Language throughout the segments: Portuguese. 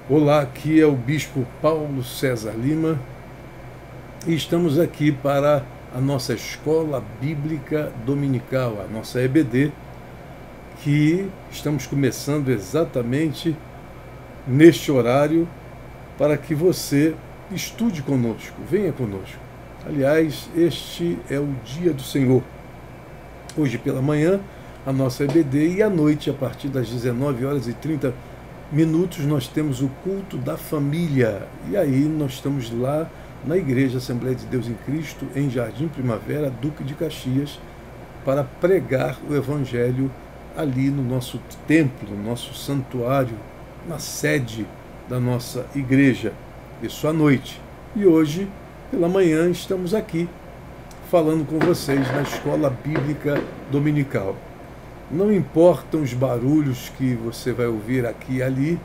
Olá, aqui é o Bispo Paulo César Lima e estamos aqui para a nossa Escola Bíblica Dominical, a nossa EBD, que estamos começando exatamente neste horário para que você estude conosco, venha conosco. Aliás, este é o dia do Senhor. Hoje pela manhã, a nossa EBD, e à noite, a partir das 19h30, nós temos o culto da família. E aí nós estamos lá na Igreja Assembleia de Deus em Cristo, em Jardim Primavera, Duque de Caxias, para pregar o Evangelho ali no nosso templo, no nosso santuário, na sede da nossa igreja. Isso à noite. E hoje, pela manhã, estamos aqui falando com vocês na Escola Bíblica Dominical. Não importam os barulhos que você vai ouvir aqui e ali,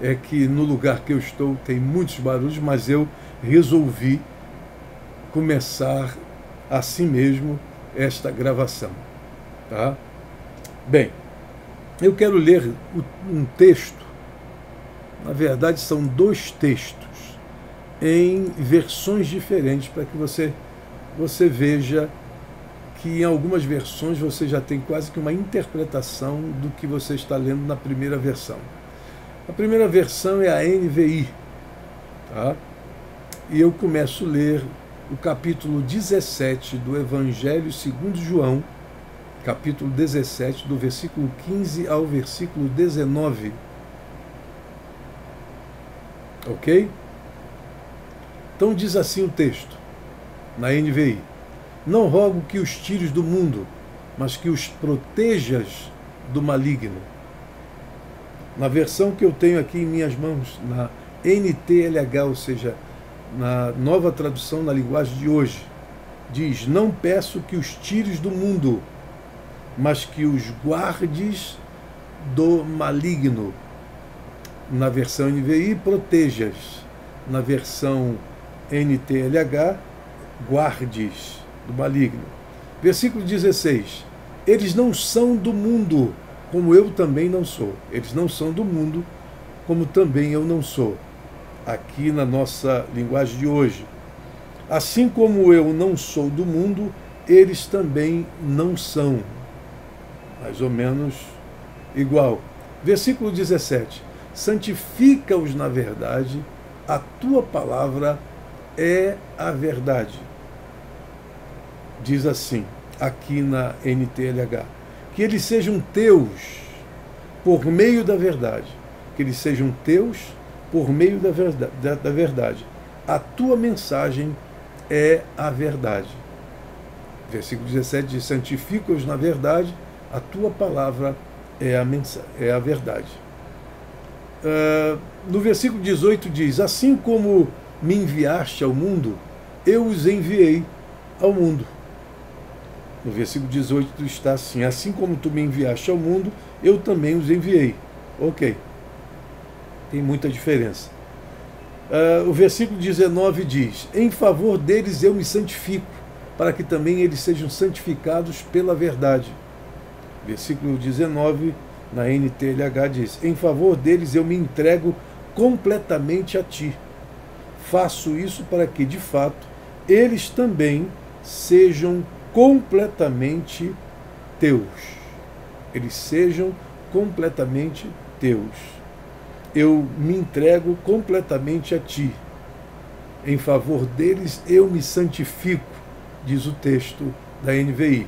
é que no lugar que eu estou tem muitos barulhos, mas eu resolvi começar assim mesmo esta gravação. Tá? Bem, eu quero ler um texto, na verdade são dois textos, em versões diferentes, para que você veja que em algumas versões você já tem quase que uma interpretação do que você está lendo na primeira versão. A primeira versão é a NVI, tá? E eu começo a ler o capítulo 17 do Evangelho segundo João, capítulo 17, do versículo 15 ao versículo 19. Ok? Então diz assim o texto, na NVI: Não rogo que os tires do mundo, mas que os protejas do maligno. Na versão que eu tenho aqui em minhas mãos, na NTLH, ou seja, na nova tradução na linguagem de hoje, diz: Não peço que os tires do mundo, mas que os guardes do maligno. Na versão NVI, protejas. Na versão NTLH, guardes do maligno. Versículo 16: Eles não são do mundo, como eu também não sou. Eles não são do mundo, como também eu não sou. Aqui na nossa linguagem de hoje. Assim como eu não sou do mundo, eles também não são. Mais ou menos igual. Versículo 17: Santifica-os na verdade, a tua palavra é a verdade. Diz assim, aqui na NTLH, que eles sejam teus por meio da verdade. Que eles sejam teus por meio da verdade. A tua mensagem é a verdade. Versículo 17 diz: Santifica-os na verdade, a tua palavra é a verdade. No versículo 18 diz: Assim como me enviaste ao mundo, eu os enviei ao mundo. No versículo 18 está assim: Assim como tu me enviaste ao mundo, eu também os enviei. Ok. Tem muita diferença. O versículo 19 diz: Em favor deles eu me santifico, para que também eles sejam santificados pela verdade. Versículo 19, na NTLH, diz: Em favor deles eu me entrego completamente a ti. Faço isso para que, de fato, eles também sejam completamente teus. Eles sejam completamente teus. Eu me entrego completamente a ti. Em favor deles eu me santifico, diz o texto da NVI.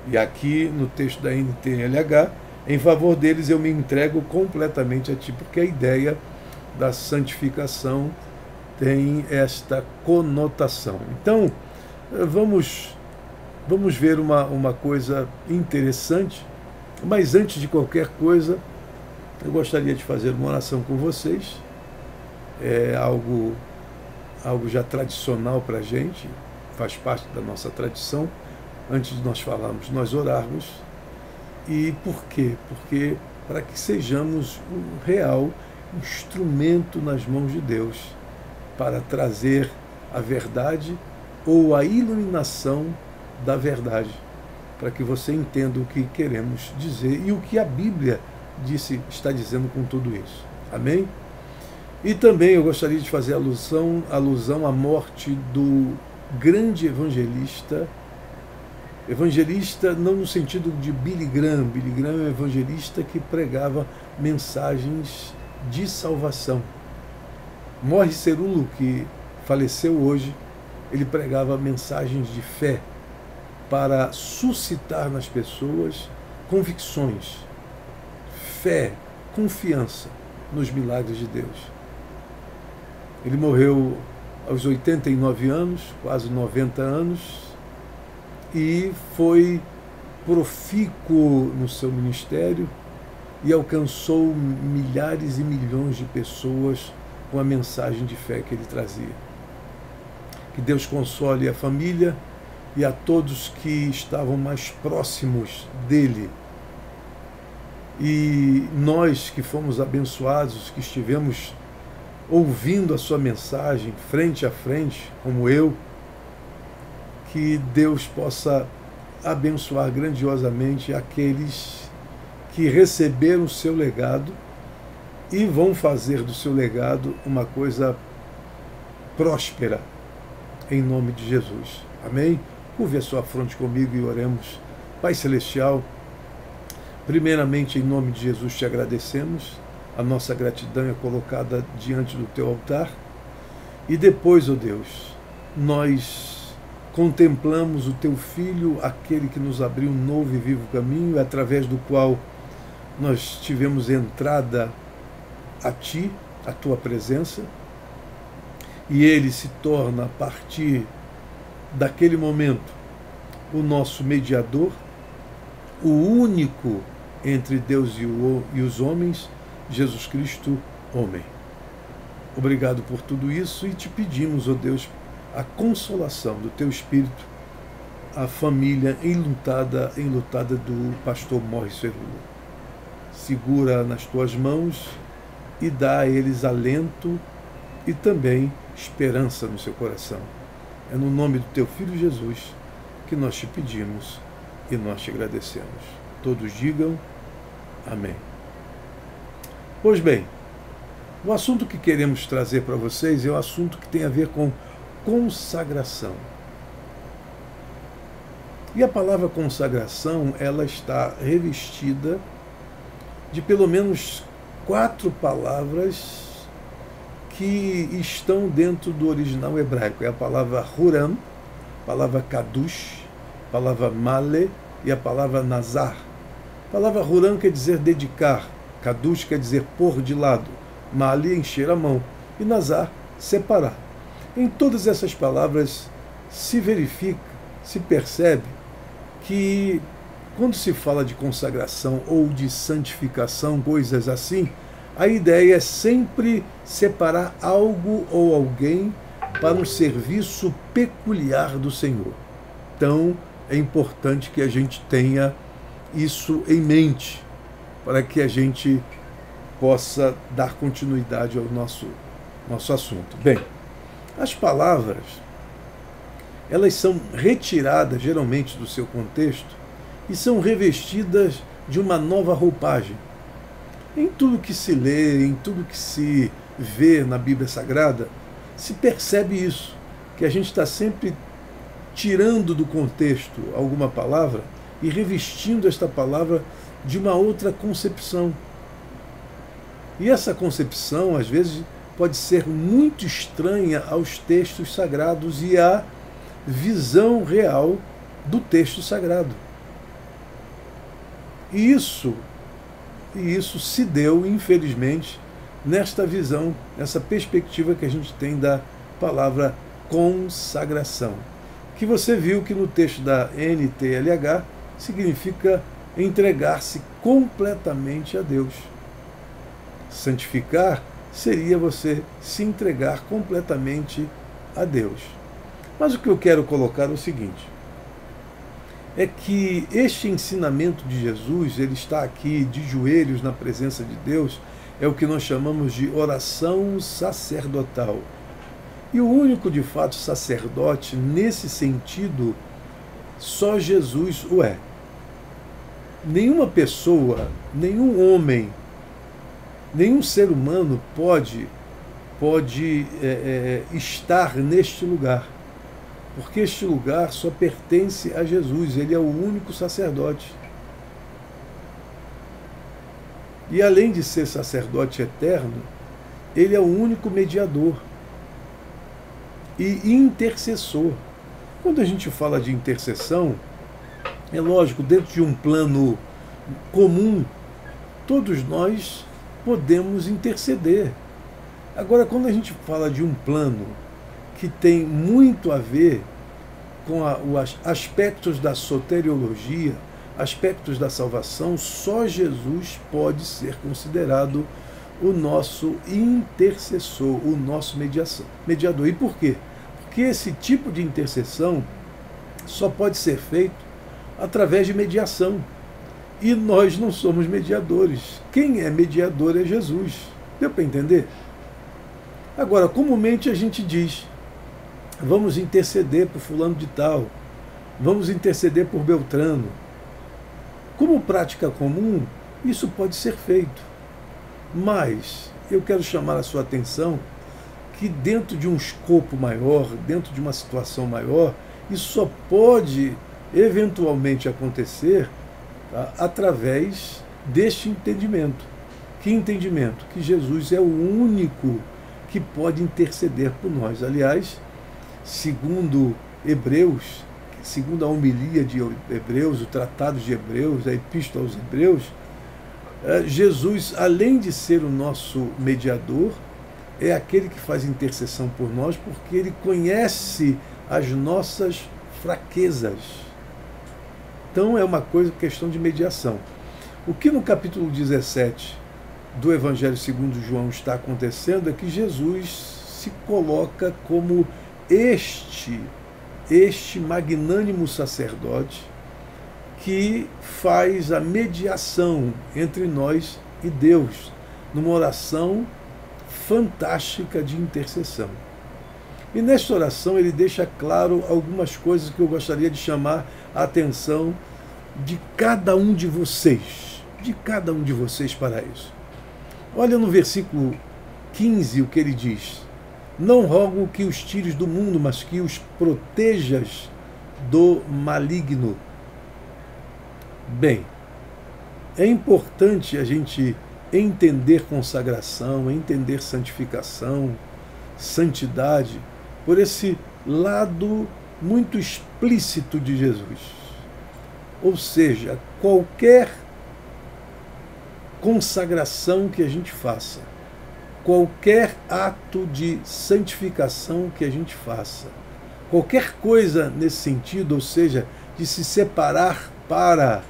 E aqui no texto da NTLH, em favor deles eu me entrego completamente a ti, porque a ideia da santificação tem esta conotação. Então, vamos ver uma coisa interessante, mas antes de qualquer coisa, eu gostaria de fazer uma oração com vocês. É algo já tradicional para a gente, faz parte da nossa tradição. Antes de nós falarmos, nós orarmos. E por quê? Porque para que sejamos um real instrumento nas mãos de Deus para trazer a verdade ou a iluminação da verdade, para que você entenda o que queremos dizer e o que a Bíblia está dizendo com tudo isso. Amém? E também eu gostaria de fazer alusão à morte do grande evangelista não no sentido de Billy Graham. Billy Graham é um evangelista que pregava mensagens de salvação. Morris Cerullo, que faleceu hoje, ele pregava mensagens de fé para suscitar nas pessoas convicções, fé, confiança nos milagres de Deus. Ele morreu aos 89 anos, quase 90 anos, e foi profícuo no seu ministério e alcançou milhares e milhões de pessoas com a mensagem de fé que ele trazia. Que Deus console a família e a todos que estavam mais próximos dele. E nós que fomos abençoados, que estivemos ouvindo a sua mensagem frente a frente, como eu, que Deus possa abençoar grandiosamente aqueles que receberam o seu legado e vão fazer do seu legado uma coisa próspera, em nome de Jesus. Amém? Curve a sua fronte comigo e oremos. Pai Celestial, primeiramente, em nome de Jesus, te agradecemos. A nossa gratidão é colocada diante do teu altar. E depois, ó Deus, nós contemplamos o teu Filho, aquele que nos abriu um novo e vivo caminho, através do qual nós tivemos entrada a ti, a tua presença, e ele se torna, a partir daquele momento, o nosso mediador, o único entre Deus e os homens, Jesus Cristo, homem. Obrigado por tudo isso e te pedimos, ó Deus, a consolação do teu Espírito, a família enlutada do pastor Morris Cerullo. Segura nas tuas mãos e dá a eles alento e também esperança no seu coração. É no nome do teu Filho Jesus que nós te pedimos e nós te agradecemos. Todos digam amém. Pois bem, o assunto que queremos trazer para vocês é um assunto que tem a ver com consagração. E a palavra consagração, ela está revestida de pelo menos 4 palavras que estão dentro do original hebraico. É a palavra Huram, a palavra Kadush, a palavra Male e a palavra Nazar. A palavra Huram quer dizer dedicar, Kadush quer dizer pôr de lado, Male encher a mão e Nazar separar. Em todas essas palavras se verifica, se percebe que quando se fala de consagração ou de santificação, coisas assim, a ideia é sempre separar algo ou alguém para um serviço peculiar do Senhor. Então, é importante que a gente tenha isso em mente, para que a gente possa dar continuidade ao nosso assunto. Bem, as palavras, elas são retiradas geralmente do seu contexto e são revestidas de uma nova roupagem. Em tudo que se lê, em tudo que se vê na Bíblia Sagrada, se percebe isso, que a gente está sempre tirando do contexto alguma palavra e revestindo esta palavra de uma outra concepção. E essa concepção, às vezes, pode ser muito estranha aos textos sagrados e à visão real do texto sagrado. E isso se deu, infelizmente, nesta visão, nessa perspectiva que a gente tem da palavra consagração, que você viu que no texto da NTLH significa entregar-se completamente a Deus. Santificar seria você se entregar completamente a Deus. Mas o que eu quero colocar é o seguinte: é que este ensinamento de Jesus, ele está aqui de joelhos na presença de Deus, é o que nós chamamos de oração sacerdotal. E o único, de fato, sacerdote, nesse sentido, só Jesus o é. Nenhuma pessoa, nenhum homem, nenhum ser humano pode pode estar neste lugar, porque este lugar só pertence a Jesus, ele é o único sacerdote. E além de ser sacerdote eterno, ele é o único mediador e intercessor. Quando a gente fala de intercessão, é lógico, dentro de um plano comum, todos nós podemos interceder. Agora, quando a gente fala de um plano que tem muito a ver com os aspectos da soteriologia, aspectos da salvação, só Jesus pode ser considerado o nosso intercessor, o nosso mediador. E por quê? Porque esse tipo de intercessão só pode ser feito através de mediação. E nós não somos mediadores. Quem é mediador é Jesus. Deu para entender? Agora, comumente a gente diz, vamos interceder por fulano de tal, vamos interceder por Beltrano. Como prática comum, isso pode ser feito. Mas eu quero chamar a sua atenção que dentro de um escopo maior, dentro de uma situação maior, isso só pode eventualmente acontecer, tá, através deste entendimento. Que entendimento? Que Jesus é o único que pode interceder por nós. Aliás, segundo Hebreus, segundo a homilia de Hebreus, o tratado de Hebreus, a epístola aos Hebreus, Jesus, além de ser o nosso mediador, é aquele que faz intercessão por nós, porque ele conhece as nossas fraquezas. Então é uma questão de mediação. O que no capítulo 17 do Evangelho segundo João está acontecendo é que Jesus se coloca como este magnânimo sacerdote que faz a mediação entre nós e Deus, numa oração fantástica de intercessão. E nesta oração ele deixa claro algumas coisas que eu gostaria de chamar a atenção de cada um de vocês, para isso. Olha no versículo 15 o que ele diz: não rogo que os tires do mundo, mas que os protejas do maligno. Bem, é importante a gente entender consagração, entender santificação, santidade, por esse lado muito explícito de Jesus. Ou seja, qualquer consagração que a gente faça, qualquer ato de santificação que a gente faça, qualquer coisa nesse sentido, ou seja, de se separar para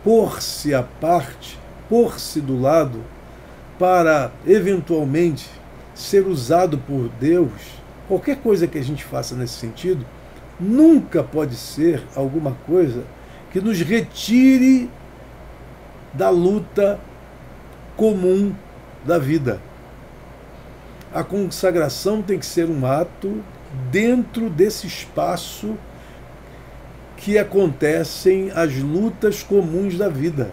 pôr-se à parte, pôr-se do lado, para eventualmente ser usado por Deus, qualquer coisa que a gente faça nesse sentido, nunca pode ser alguma coisa que nos retire da luta comum da vida. A consagração tem que ser um ato dentro desse espaço que acontecem as lutas comuns da vida.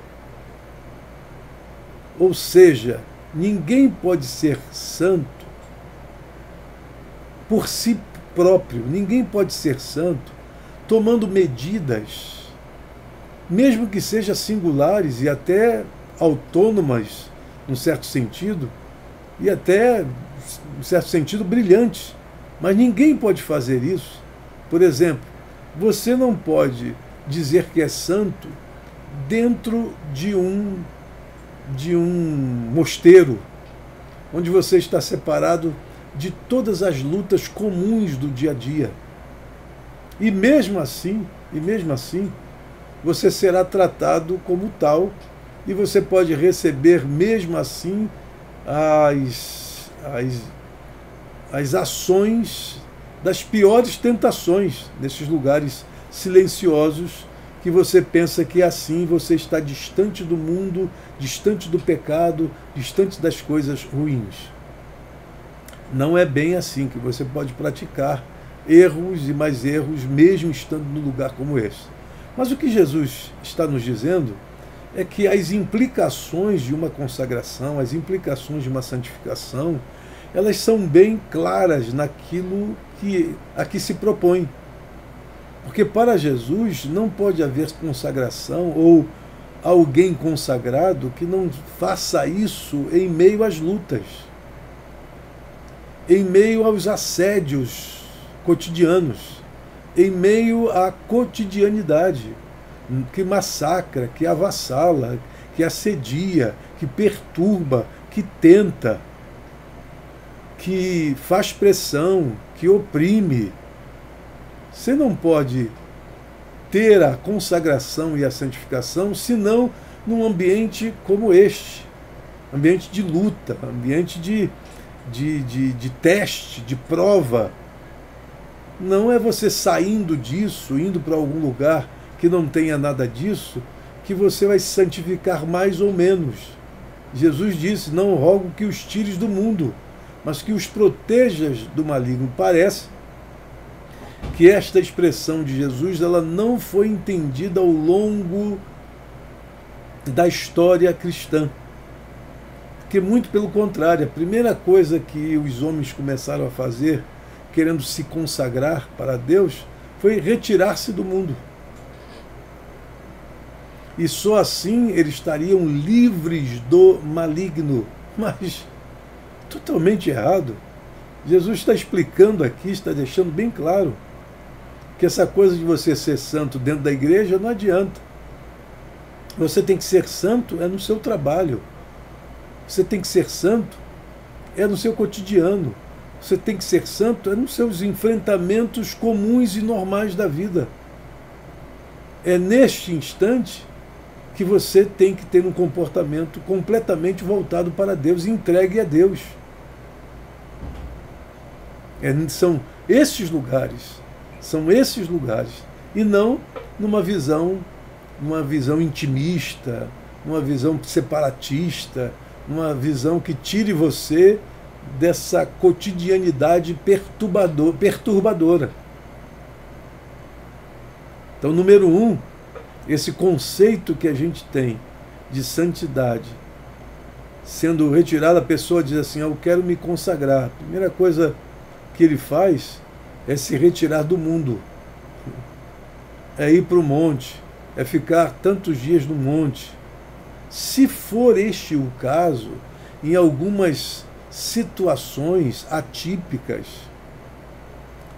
Ou seja, ninguém pode ser santo por si próprio, ninguém pode ser santo tomando medidas, mesmo que sejam singulares e até autônomas, num certo sentido, e até, em certo sentido, brilhantes. Mas ninguém pode fazer isso. Por exemplo, você não pode dizer que é santo dentro de um mosteiro, onde você está separado de todas as lutas comuns do dia a dia. E mesmo assim, você será tratado como tal, e você pode receber mesmo assim as ações das piores tentações nesses lugares silenciosos, que você pensa que assim você está distante do mundo, distante do pecado, distante das coisas ruins. Não é bem assim que você pode praticar erros e mais erros, mesmo estando num lugar como esse. Mas o que Jesus está nos dizendo é que as implicações de uma consagração, as implicações de uma santificação, elas são bem claras naquilo que a que se propõe. Porque para Jesus não pode haver consagração ou alguém consagrado que não faça isso em meio às lutas, em meio aos assédios cotidianos, em meio à cotidianidade que massacra, que avassala, que assedia, que perturba, que tenta, que faz pressão, que oprime. Você não pode ter a consagração e a santificação senão num ambiente como este, ambiente de luta, ambiente de teste, de prova. Não é você saindo disso, indo para algum lugar que não tenha nada disso, que você vai se santificar mais ou menos. Jesus disse: não rogo que os tires do mundo, mas que os protejas do maligno. Parece que esta expressão de Jesus ela não foi entendida ao longo da história cristã. Porque, muito pelo contrário, a primeira coisa que os homens começaram a fazer, querendo se consagrar para Deus, foi retirar-se do mundo. E só assim eles estariam livres do maligno. Mas totalmente errado. Jesus está explicando aqui, está deixando bem claro que essa coisa de você ser santo dentro da igreja não adianta. Você tem que ser santo no seu trabalho. Você tem que ser santo no seu cotidiano. Você tem que ser santo nos seus enfrentamentos comuns e normais da vida. É neste instante que você tem que ter um comportamento completamente voltado para Deus, entregue a Deus. São esses lugares, e não numa visão intimista, numa visão separatista, numa visão que tire você dessa cotidianidade perturbadora. Então, número 1, esse conceito que a gente tem de santidade, sendo retirado, a pessoa diz assim: eu quero me consagrar. A primeira coisa que ele faz é se retirar do mundo, é ir para o monte, é ficar tantos dias no monte. Se for este o caso, em algumas situações atípicas,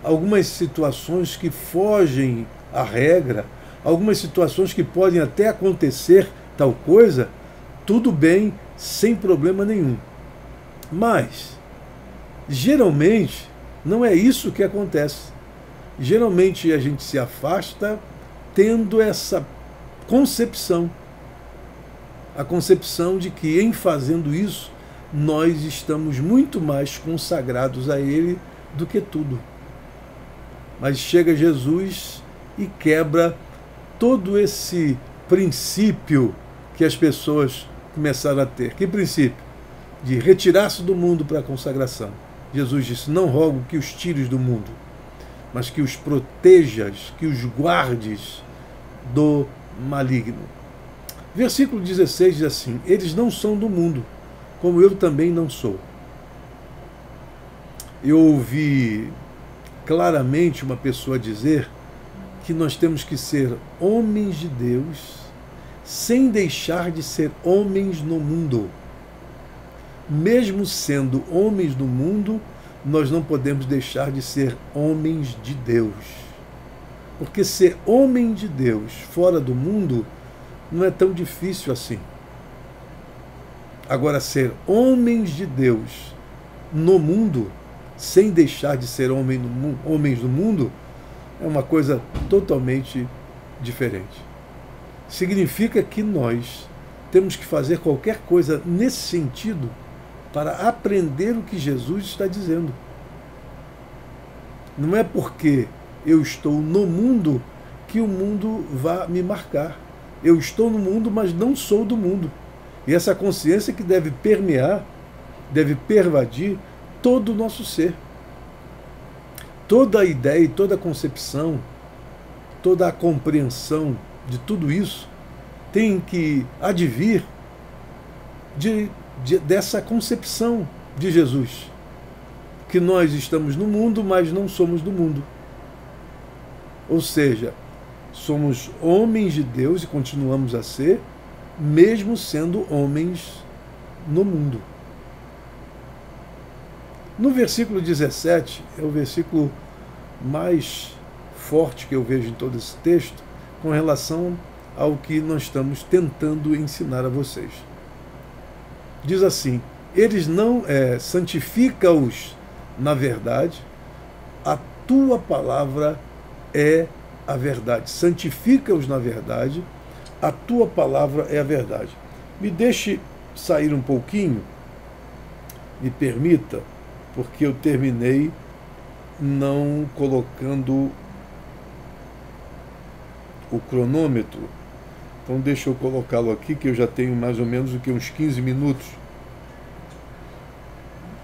algumas situações que fogem à regra, algumas situações que podem até acontecer tal coisa, tudo bem, sem problema nenhum. Mas, geralmente, não é isso que acontece. Geralmente a gente se afasta tendo essa concepção. A concepção de que, em fazendo isso, nós estamos muito mais consagrados a Ele do que tudo. Mas chega Jesus e quebra todo esse princípio que as pessoas começaram a ter. Que princípio? De retirar-se do mundo para a consagração. Jesus disse: não rogo que os tires do mundo, mas que os protejas, que os guardes do maligno. Versículo 16 diz assim: eles não são do mundo, como eu também não sou. Eu ouvi claramente uma pessoa dizer que nós temos que ser homens de Deus sem deixar de ser homens no mundo. Mesmo sendo homens do mundo, nós não podemos deixar de ser homens de Deus. Porque ser homem de Deus fora do mundo não é tão difícil assim. Agora, ser homens de Deus no mundo, sem deixar de ser homens do mundo, é uma coisa totalmente diferente. Significa que nós temos que fazer qualquer coisa nesse sentido para aprender o que Jesus está dizendo. Não é porque eu estou no mundo que o mundo vai me marcar. Eu estou no mundo, mas não sou do mundo. E essa consciência que deve permear, deve pervadir todo o nosso ser. Toda a ideia e toda a concepção, toda a compreensão de tudo isso tem que advir dessa concepção de Jesus. que nós estamos no mundo, mas não somos do mundo. Ou seja, somos homens de Deus e continuamos a ser, mesmo sendo homens no mundo. No versículo 17, é o versículo mais forte que eu vejo em todo esse texto, com relação ao que nós estamos tentando ensinar a vocês. Diz assim: eles não santifica-os na verdade, a tua palavra é a verdade. Santifica-os na verdade, a tua palavra é a verdade. Me deixe sair um pouquinho, me permita, porque eu terminei não colocando o cronômetro. Então deixa eu colocá-lo aqui, que eu já tenho mais ou menos uns 15 minutos.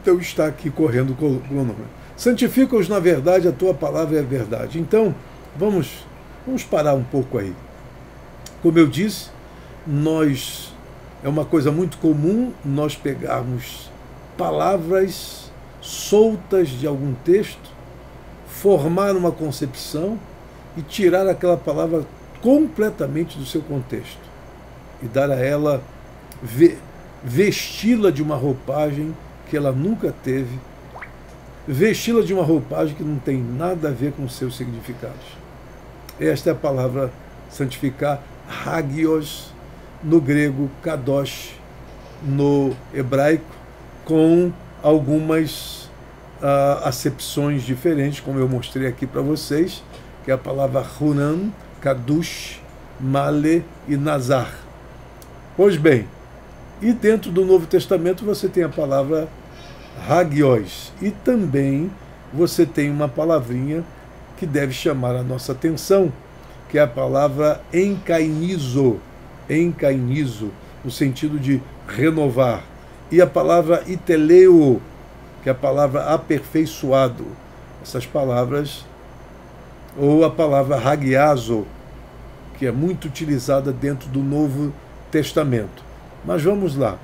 Então está aqui correndo o cronômetro. Santifica-os na verdade, a tua palavra é a verdade. Então, vamos parar um pouco aí. Como eu disse, é uma coisa muito comum nós pegarmos palavras soltas de algum texto, formar uma concepção e tirar aquela palavra completamente do seu contexto e dar a ela, vesti-la de uma roupagem que ela nunca teve, vesti-la de uma roupagem que não tem nada a ver com os seus significados. Esta é a palavra santificar, hagios, no grego, kadosh, no hebraico, com algumas acepções diferentes, como eu mostrei aqui para vocês, que é a palavra Hunan, Kadush, Male e Nazar. Pois bem, e dentro do Novo Testamento você tem a palavra hagios, e também você tem uma palavrinha que deve chamar a nossa atenção, que é a palavra enkainizo, no sentido de renovar, e a palavra iteleo, que é a palavra aperfeiçoado. Essas palavras, ou a palavra hagiazo, que é muito utilizada dentro do Novo Testamento. Mas vamos lá.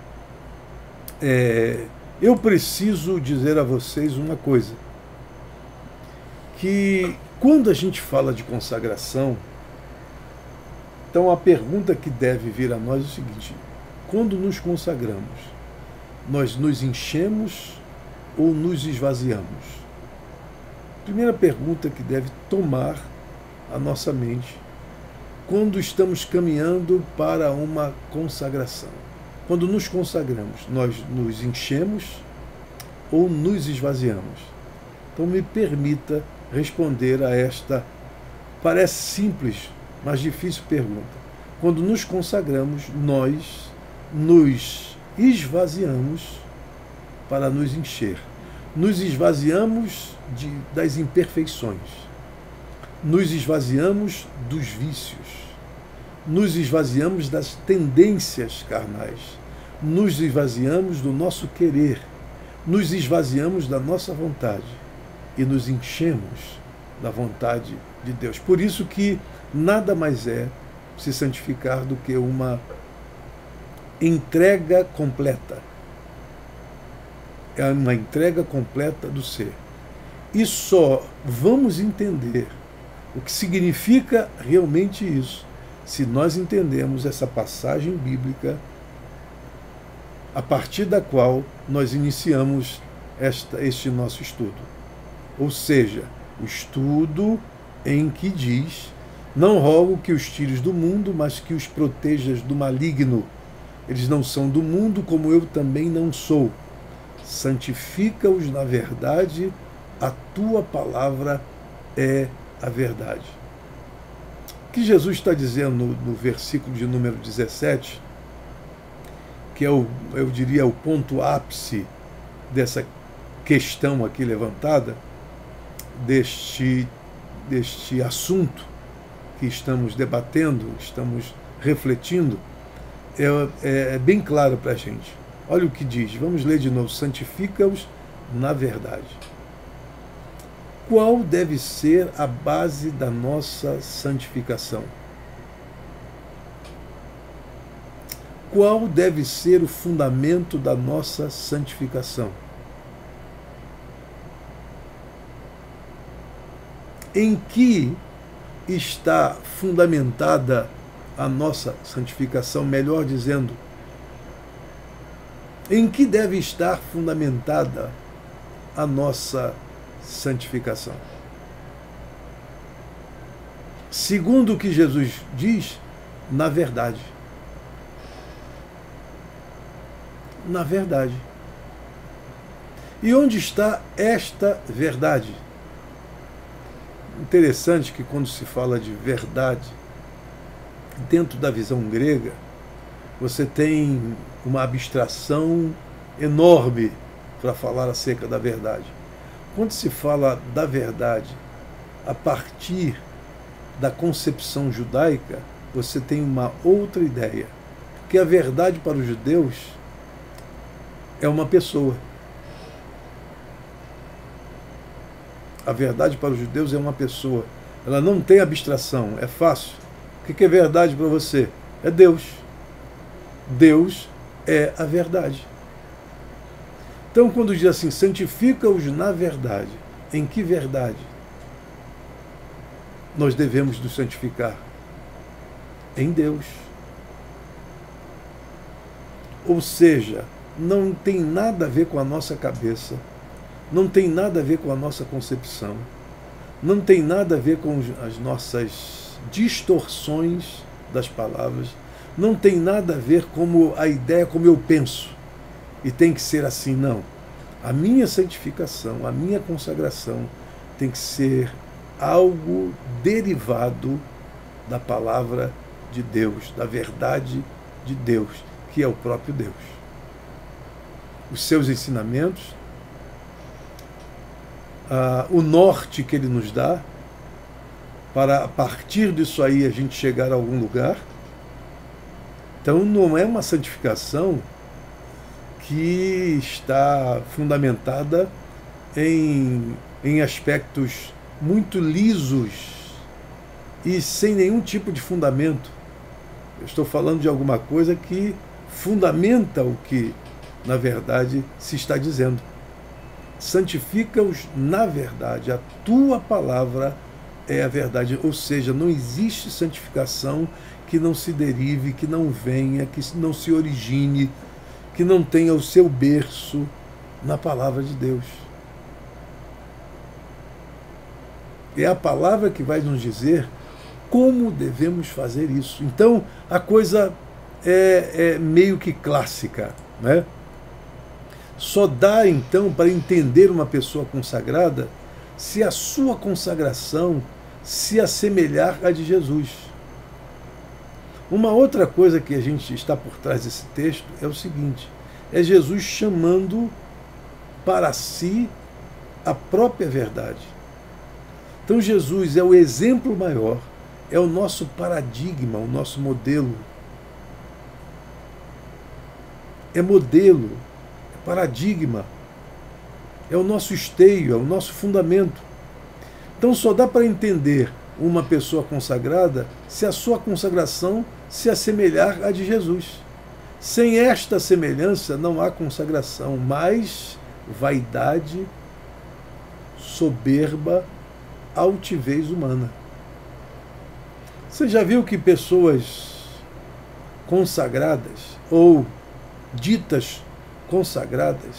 Eu preciso dizer a vocês uma coisa, que quando a gente fala de consagração, então a pergunta que deve vir a nós é o seguinte: quando nos consagramos, nós nos enchemos ou nos esvaziamos? Primeira pergunta que deve tomar a nossa mente quando estamos caminhando para uma consagração. Quando nos consagramos, nós nos enchemos ou nos esvaziamos? Então me permita responder a esta, parece simples, mas difícil pergunta. Quando nos consagramos, nós nos esvaziamos para nos encher. Nos esvaziamos das imperfeições. Nos esvaziamos dos vícios. Nos esvaziamos das tendências carnais. Nos esvaziamos do nosso querer. Nos esvaziamos da nossa vontade. E nos enchemos da vontade de Deus. Por isso que nada mais é se santificar do que uma entrega completa. É uma entrega completa do ser. E só vamos entender o que significa realmente isso se nós entendemos essa passagem bíblica a partir da qual nós iniciamos este nosso estudo. Ou seja, o estudo em que diz: não rogo que os tires do mundo, mas que os protejas do maligno. Eles não são do mundo, como eu também não sou. Santifica-os na verdade, a tua palavra é a verdade. O que Jesus está dizendo no versículo de número 17, que é eu diria o ponto ápice dessa questão aqui levantada, deste assunto que estamos debatendo, estamos refletindo, é bem claro para a gente. Olha o que diz, vamos ler de novo: santifica-os na verdade. Qual deve ser a base da nossa santificação? Qual deve ser o fundamento da nossa santificação? Em que está fundamentada a nossa santificação? Melhor dizendo, em que deve estar fundamentada a nossa santificação? Segundo o que Jesus diz, na verdade. Na verdade. E onde está esta verdade? Interessante que quando se fala de verdade, dentro da visão grega, você tem uma abstração enorme para falar acerca da verdade. Quando se fala da verdade a partir da concepção judaica, você tem uma outra ideia. Porque a verdade para os judeus é uma pessoa. A verdade para os judeus é uma pessoa. Ela não tem abstração, é fácil. O que é verdade para você? É Deus. Deus é a verdade. Então, quando diz assim, santifica-os na verdade, em que verdade nós devemos nos santificar? Em Deus. Ou seja, não tem nada a ver com a nossa cabeça, não tem nada a ver com a nossa concepção, não tem nada a ver com as nossas distorções das palavras, não tem nada a ver com a ideia como eu penso, e tem que ser assim, não. A minha santificação, a minha consagração tem que ser algo derivado da palavra de Deus, da verdade de Deus, que é o próprio Deus. Os seus ensinamentos, o norte que ele nos dá, para a partir disso aí a gente chegar a algum lugar. Então não é uma santificação que está fundamentada em aspectos muito lisos e sem nenhum tipo de fundamento. Eu estou falando de alguma coisa que fundamenta o que, na verdade, se está dizendo. Santifica-os na verdade, a tua palavra é a verdade. Ou seja, não existe santificação que não se derive, que não venha, que não se origine, que não tenha o seu berço na palavra de Deus. É a palavra que vai nos dizer como devemos fazer isso. Então, a coisa é meio que clássica, né? Só dá, então, para entender uma pessoa consagrada se a sua consagração se assemelhar à de Jesus. Uma outra coisa que a gente está por trás desse texto é o seguinte, é Jesus chamando para si a própria verdade. Então Jesus é o exemplo maior, é o nosso paradigma, o nosso modelo. É modelo, é paradigma, é o nosso esteio, é o nosso fundamento. Então só dá para entender uma pessoa consagrada se a sua consagração se assemelhar à de Jesus. Sem esta semelhança não há consagração, mas vaidade, soberba, altivez humana. Você já viu que pessoas consagradas ou ditas consagradas,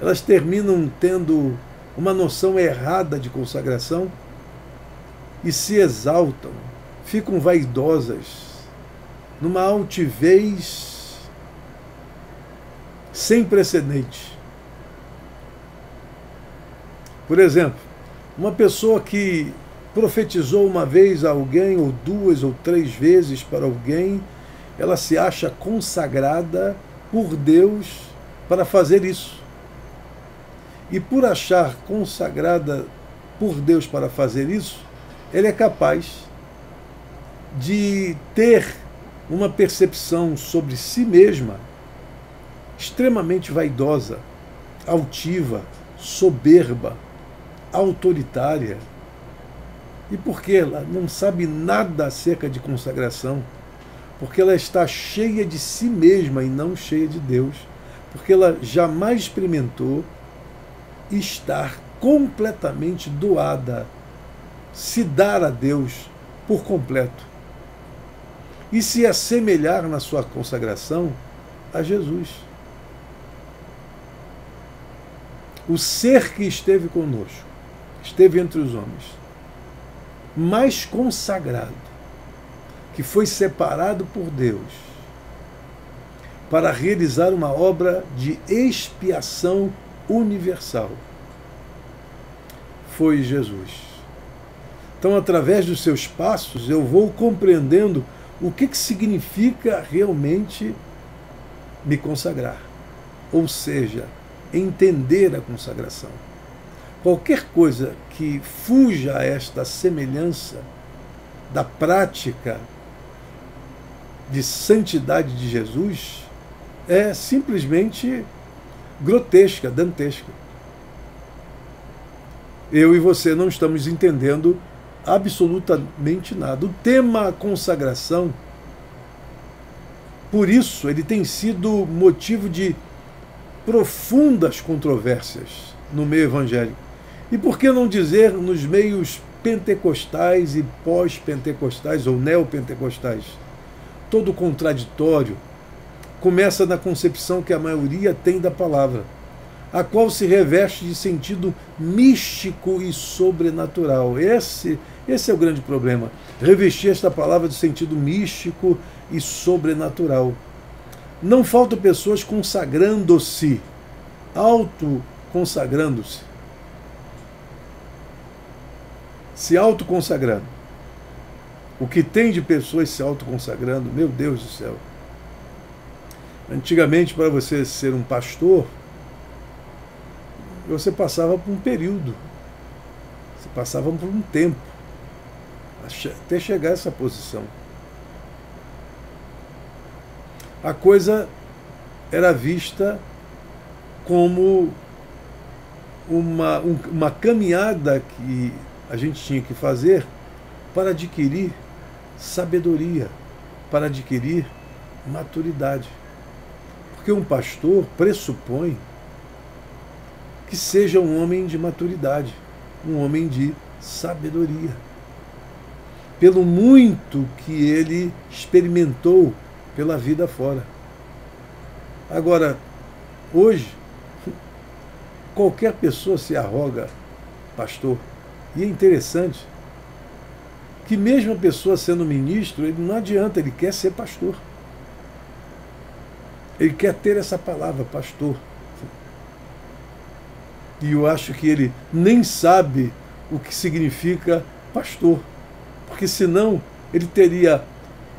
elas terminam tendo uma noção errada de consagração e se exaltam, ficam vaidosas, numa altivez sem precedente. Por exemplo, uma pessoa que profetizou uma vez a alguém, ou duas ou três vezes para alguém, ela se acha consagrada por Deus para fazer isso. E por achar consagrada por Deus para fazer isso, ela é capaz de ter uma percepção sobre si mesma extremamente vaidosa, altiva, soberba, autoritária. E por que ela não sabe nada acerca de consagração? Porque ela está cheia de si mesma e não cheia de Deus. Porque ela jamais experimentou estar completamente doada se dar a Deus por completo e se assemelhar na sua consagração a Jesus. O ser que esteve conosco, esteve entre os homens, mais consagrado, que foi separado por Deus para realizar uma obra de expiação universal, foi Jesus. Então, através dos seus passos, eu vou compreendendo o que significa realmente me consagrar. Ou seja, entender a consagração. Qualquer coisa que fuja a esta semelhança da prática de santidade de Jesus é simplesmente grotesca, dantesca. Eu e você não estamos entendendo absolutamente nada. O tema consagração, por isso, ele tem sido motivo de profundas controvérsias no meio evangélico. E por que não dizer nos meios pentecostais e pós-pentecostais ou neopentecostais? Todo contraditório começa na concepção que a maioria tem da palavra, a qual se reveste de sentido místico e sobrenatural. Esse é o grande problema, revestir esta palavra de sentido místico e sobrenatural. Não faltam pessoas consagrando-se, autoconsagrando-se, se autoconsagrando. O que tem de pessoas se autoconsagrando, meu Deus do céu. Antigamente, para você ser um pastor, você passava por um período, você passava por um tempo, até chegar a essa posição. A coisa era vista como uma caminhada que a gente tinha que fazer para adquirir sabedoria, para adquirir maturidade. Porque um pastor pressupõe que seja um homem de maturidade, um homem de sabedoria. Pelo muito que ele experimentou pela vida fora. Agora, hoje, qualquer pessoa se arroga pastor. E é interessante que mesmo a pessoa sendo ministro, ele não adianta, ele quer ser pastor. Ele quer ter essa palavra, pastor. E eu acho que ele nem sabe o que significa pastor. Porque senão ele teria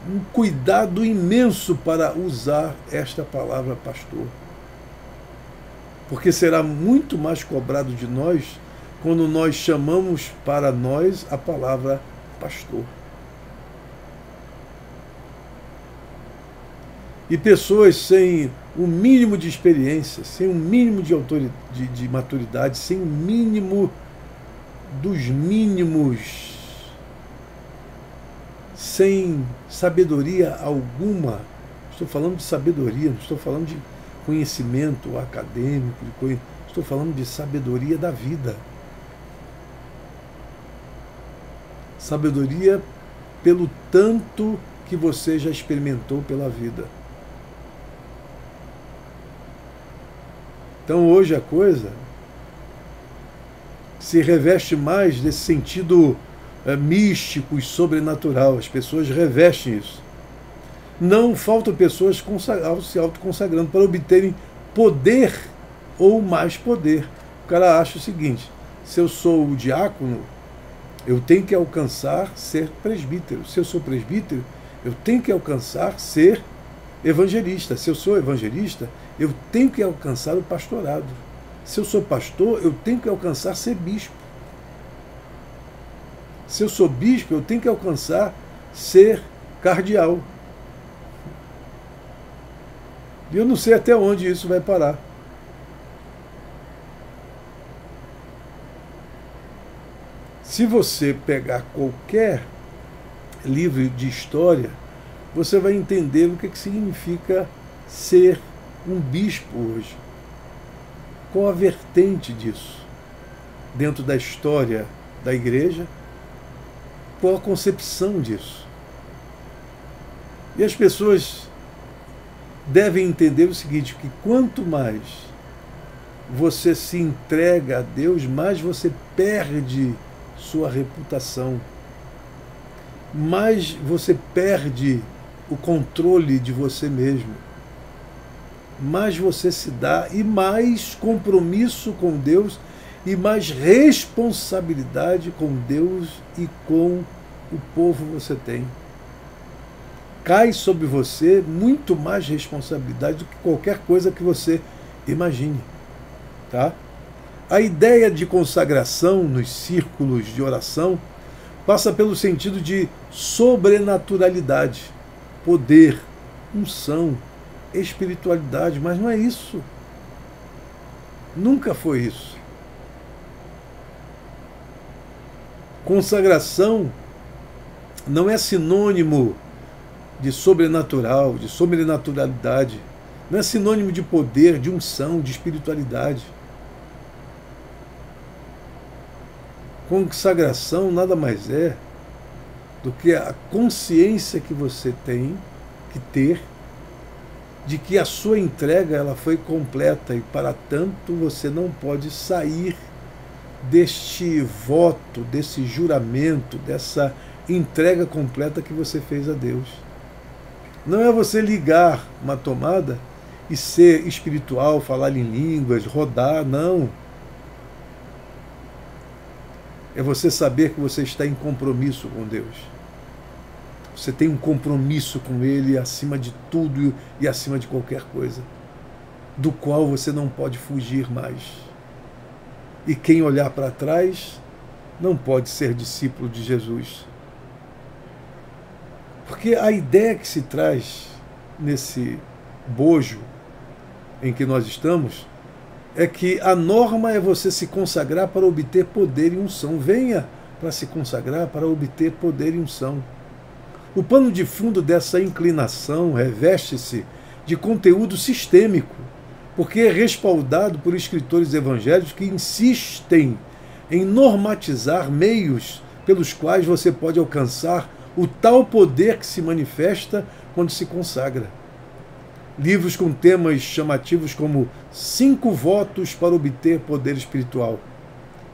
um cuidado imenso para usar esta palavra pastor. Porque será muito mais cobrado de nós quando nós chamamos para nós a palavra pastor. E pessoas sem o mínimo de experiência, sem o mínimo de maturidade, sem o mínimo dos mínimos, sem sabedoria alguma. Estou falando de sabedoria, não estou falando de conhecimento acadêmico, estou falando de sabedoria da vida. Sabedoria pelo tanto que você já experimentou pela vida. Então hoje a coisa se reveste mais desse sentido místico e sobrenatural. As pessoas revestem isso. Não faltam pessoas se autoconsagrando para obterem poder ou mais poder. O cara acha o seguinte: se eu sou o diácono, eu tenho que alcançar ser presbítero. Se eu sou presbítero, eu tenho que alcançar ser evangelista. Se eu sou evangelista, eu tenho que alcançar o pastorado. Se eu sou pastor, eu tenho que alcançar ser bispo. Se eu sou bispo, eu tenho que alcançar ser cardeal. E eu não sei até onde isso vai parar. Se você pegar qualquer livro de história, você vai entender o que significa ser um bispo hoje. Qual a vertente disso? Dentro da história da igreja, qual a concepção disso. E as pessoas devem entender o seguinte, que quanto mais você se entrega a Deus, mais você perde sua reputação, mais você perde o controle de você mesmo, mais você se dá e mais compromisso com Deus e mais responsabilidade com Deus e com o povo você tem. Cai sobre você muito mais responsabilidade do que qualquer coisa que você imagine. Tá? A ideia de consagração nos círculos de oração passa pelo sentido de sobrenaturalidade, poder, unção, espiritualidade, mas não é isso. Nunca foi isso. Consagração não é sinônimo de sobrenatural, de sobrenaturalidade. Não é sinônimo de poder, de unção, de espiritualidade. Consagração nada mais é do que a consciência que você tem que ter de que a sua entrega ela foi completa e, para tanto, você não pode sair deste voto, desse juramento, dessa entrega completa que você fez a Deus. Não é você ligar uma tomada e ser espiritual, falar em línguas, rodar, não. É você saber que você está em compromisso com Deus. Você tem um compromisso com Ele acima de tudo e acima de qualquer coisa, do qual você não pode fugir mais. E quem olhar para trás não pode ser discípulo de Jesus. Porque a ideia que se traz nesse bojo em que nós estamos é que a norma é você se consagrar para obter poder e unção. Venha para se consagrar para obter poder e unção. O pano de fundo dessa inclinação reveste-se de conteúdo sistêmico, porque é respaldado por escritores evangélicos que insistem em normatizar meios pelos quais você pode alcançar o tal poder que se manifesta quando se consagra. Livros com temas chamativos como 5 votos para obter poder espiritual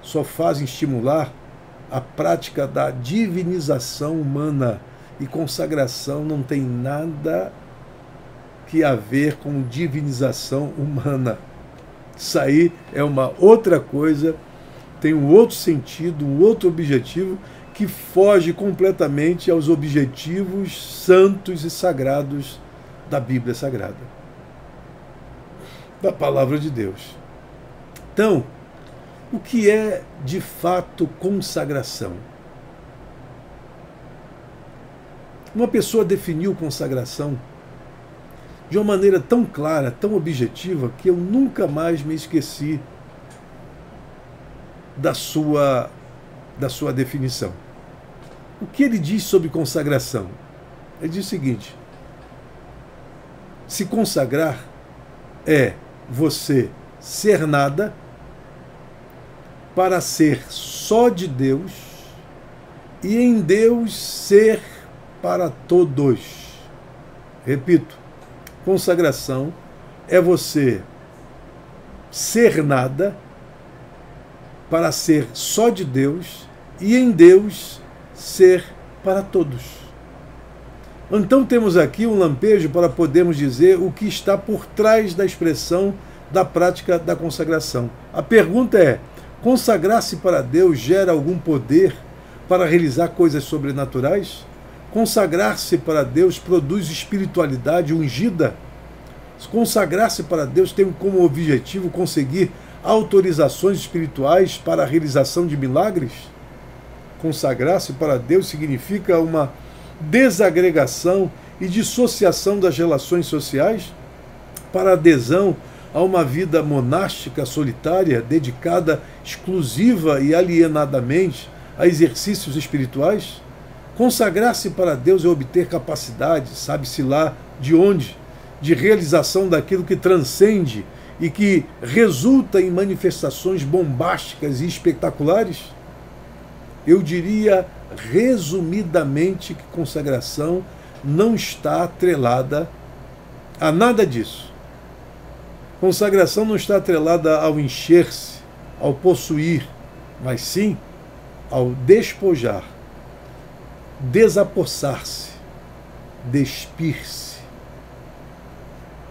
só fazem estimular a prática da divinização humana, e consagração não tem nada que a ver com divinização humana. Isso aí é uma outra coisa, tem um outro sentido, um outro objetivo que foge completamente aos objetivos santos e sagrados da Bíblia Sagrada, da Palavra de Deus. Então, o que é de fato consagração? Uma pessoa definiu consagração de uma maneira tão clara, tão objetiva, que eu nunca mais me esqueci da sua definição. O que ele diz sobre consagração? Ele diz o seguinte: se consagrar é você ser nada para ser só de Deus e em Deus ser para todos. Repito, consagração é você ser nada para ser só de Deus e em Deus ser para todos. Então temos aqui um lampejo para podermos dizer o que está por trás da expressão da prática da consagração. A pergunta é: consagrar-se para Deus gera algum poder para realizar coisas sobrenaturais? Consagrar-se para Deus produz espiritualidade ungida? Consagrar-se para Deus tem como objetivo conseguir autorizações espirituais para a realização de milagres? Consagrar-se para Deus significa uma desagregação e dissociação das relações sociais para adesão a uma vida monástica solitária, dedicada exclusiva e alienadamente a exercícios espirituais? Consagrar-se para Deus é obter capacidade, sabe-se lá de onde, de realização daquilo que transcende e que resulta em manifestações bombásticas e espetaculares? Eu diria resumidamente que consagração não está atrelada a nada disso. Consagração não está atrelada ao encher-se, ao possuir, mas sim ao despojar, desapossar-se, despir-se.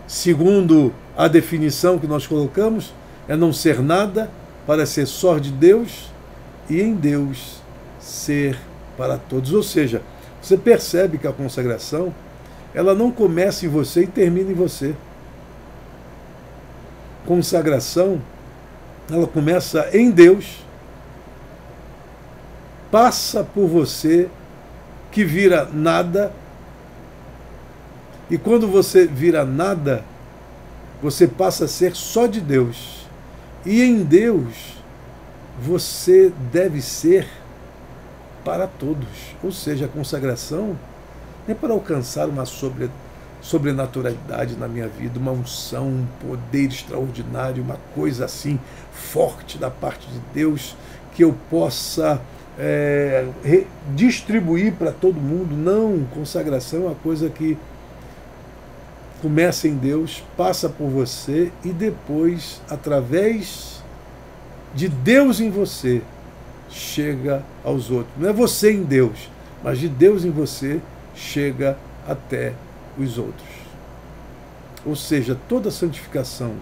Segundo a definição que nós colocamos, é não ser nada para ser só de Deus e em Deus ser para todos. Ou seja, você percebe que a consagração, ela não começa em você e termina em você. Consagração, ela começa em Deus, passa por você, que vira nada, e quando você vira nada, você passa a ser só de Deus. E em Deus, você deve ser para todos. Ou seja, a consagração não é para alcançar uma sobrenaturalidade na minha vida, uma unção, um poder extraordinário, uma coisa assim forte da parte de Deus que eu possa distribuir para todo mundo. Não, consagração é uma coisa que começa em Deus, passa por você e depois, através de Deus em você, chega aos outros. Não é você em Deus, mas de Deus em você chega até os outros. Ou seja, toda santificação,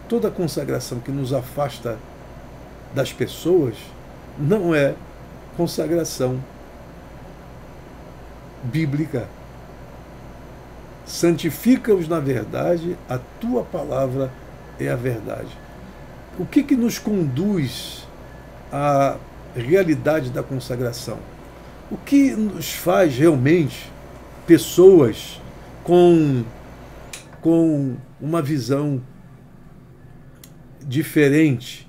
toda consagração que nos afasta das pessoas não é consagração bíblica. Santifica-os na verdade, a tua palavra é a verdade. O que nos conduz à realidade da consagração? O que nos faz realmente pessoas com uma visão diferente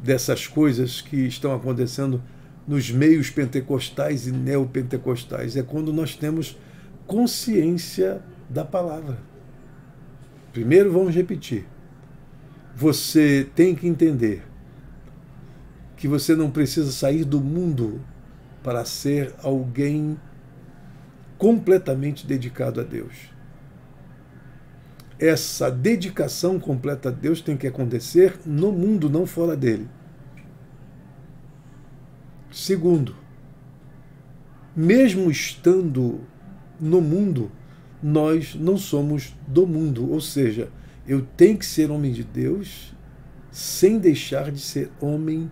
dessas coisas que estão acontecendo nos meios pentecostais e neopentecostais? É quando nós temos consciência da palavra. Primeiro, vamos repetir. Você tem que entender que você não precisa sair do mundo para ser alguém completamente dedicado a Deus. Essa dedicação completa a Deus tem que acontecer no mundo, não fora dele. Segundo, mesmo estando no mundo, nós não somos do mundo. Ou seja, eu tenho que ser homem de Deus sem deixar de ser homem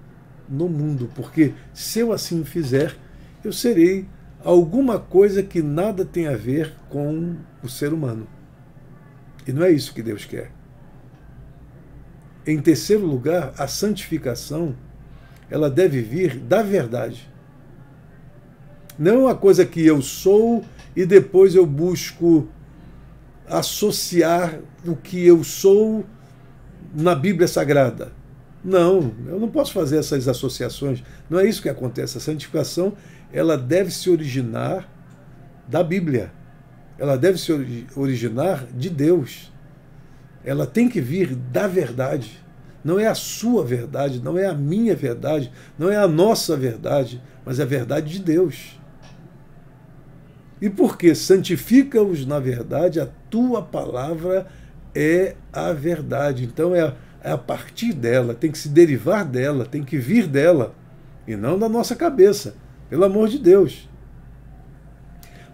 no mundo, porque se eu assim fizer, eu serei alguma coisa que nada tem a ver com o ser humano. E não é isso que Deus quer. Em terceiro lugar, a santificação, ela deve vir da verdade. Não é uma coisa que eu sou e depois eu busco associar o que eu sou na Bíblia Sagrada. Não, eu não posso fazer essas associações. Não é isso que acontece. A santificação, ela deve se originar da Bíblia. Ela deve se originar de Deus. Ela tem que vir da verdade. Não é a sua verdade, não é a minha verdade, não é a nossa verdade, mas é a verdade de Deus. E porque santifica-os na verdade, a tua palavra é a verdade. Então é a partir dela, tem que se derivar dela, tem que vir dela, e não da nossa cabeça, pelo amor de Deus.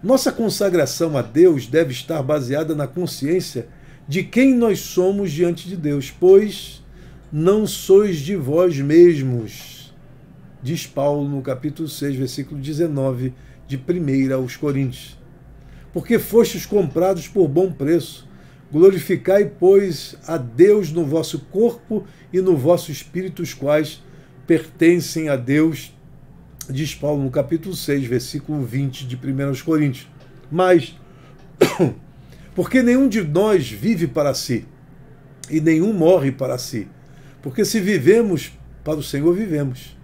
Nossa consagração a Deus deve estar baseada na consciência de quem nós somos diante de Deus, pois não sois de vós mesmos, diz Paulo no capítulo 6, versículo 19, de 1 aos Coríntios. Porque fostes comprados por bom preço, glorificai, pois, a Deus no vosso corpo e no vosso espírito, os quais pertencem a Deus, diz Paulo no capítulo 6, versículo 20 de 1 aos Coríntios. Mas, porque nenhum de nós vive para si, e nenhum morre para si. Porque se vivemos, para o Senhor vivemos.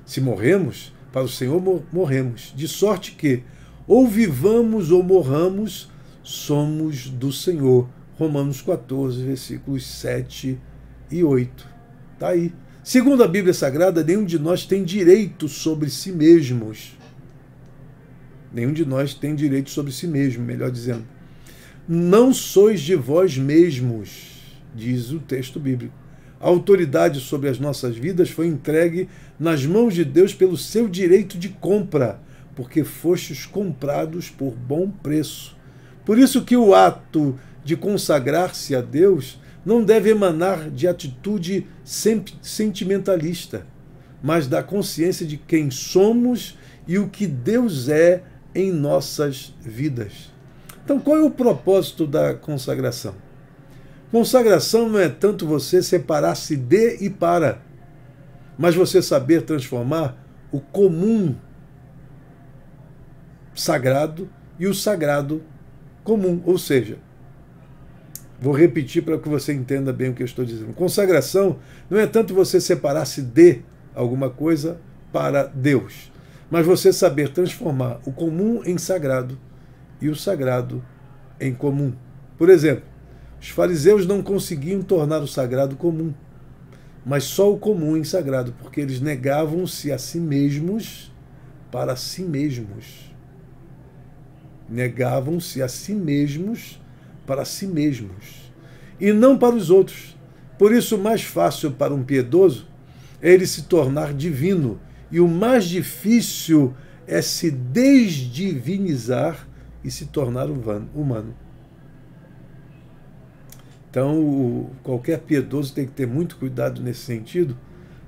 Se morremos, para o Senhor morremos. De sorte que, ou vivamos ou morramos, somos do Senhor. Romanos 14, versículos 7 e 8. Está aí. Segundo a Bíblia Sagrada, nenhum de nós tem direito sobre si mesmos. Nenhum de nós tem direito sobre si mesmo, melhor dizendo. Não sois de vós mesmos, diz o texto bíblico. A autoridade sobre as nossas vidas foi entregue nas mãos de Deus pelo seu direito de compra, porque fostes comprados por bom preço. Por isso que o ato de consagrar-se a Deus não deve emanar de atitude sentimentalista, mas da consciência de quem somos e o que Deus é em nossas vidas. Então, qual é o propósito da consagração? Consagração não é tanto você separar-se de e para, mas você saber transformar o comum sagrado e o sagrado comum. Ou seja, vou repetir para que você entenda bem o que eu estou dizendo. Consagração não é tanto você separar-se de alguma coisa para Deus, mas você saber transformar o comum em sagrado e o sagrado em comum. Por exemplo, os fariseus não conseguiam tornar o sagrado comum, mas só o comum em sagrado, porque eles negavam-se a si mesmos para si mesmos. Negavam-se a si mesmos para si mesmos, e não para os outros. Por isso, o mais fácil para um piedoso é ele se tornar divino, e o mais difícil é se desdivinizar e se tornar humano. Então, qualquer piedoso tem que ter muito cuidado nesse sentido,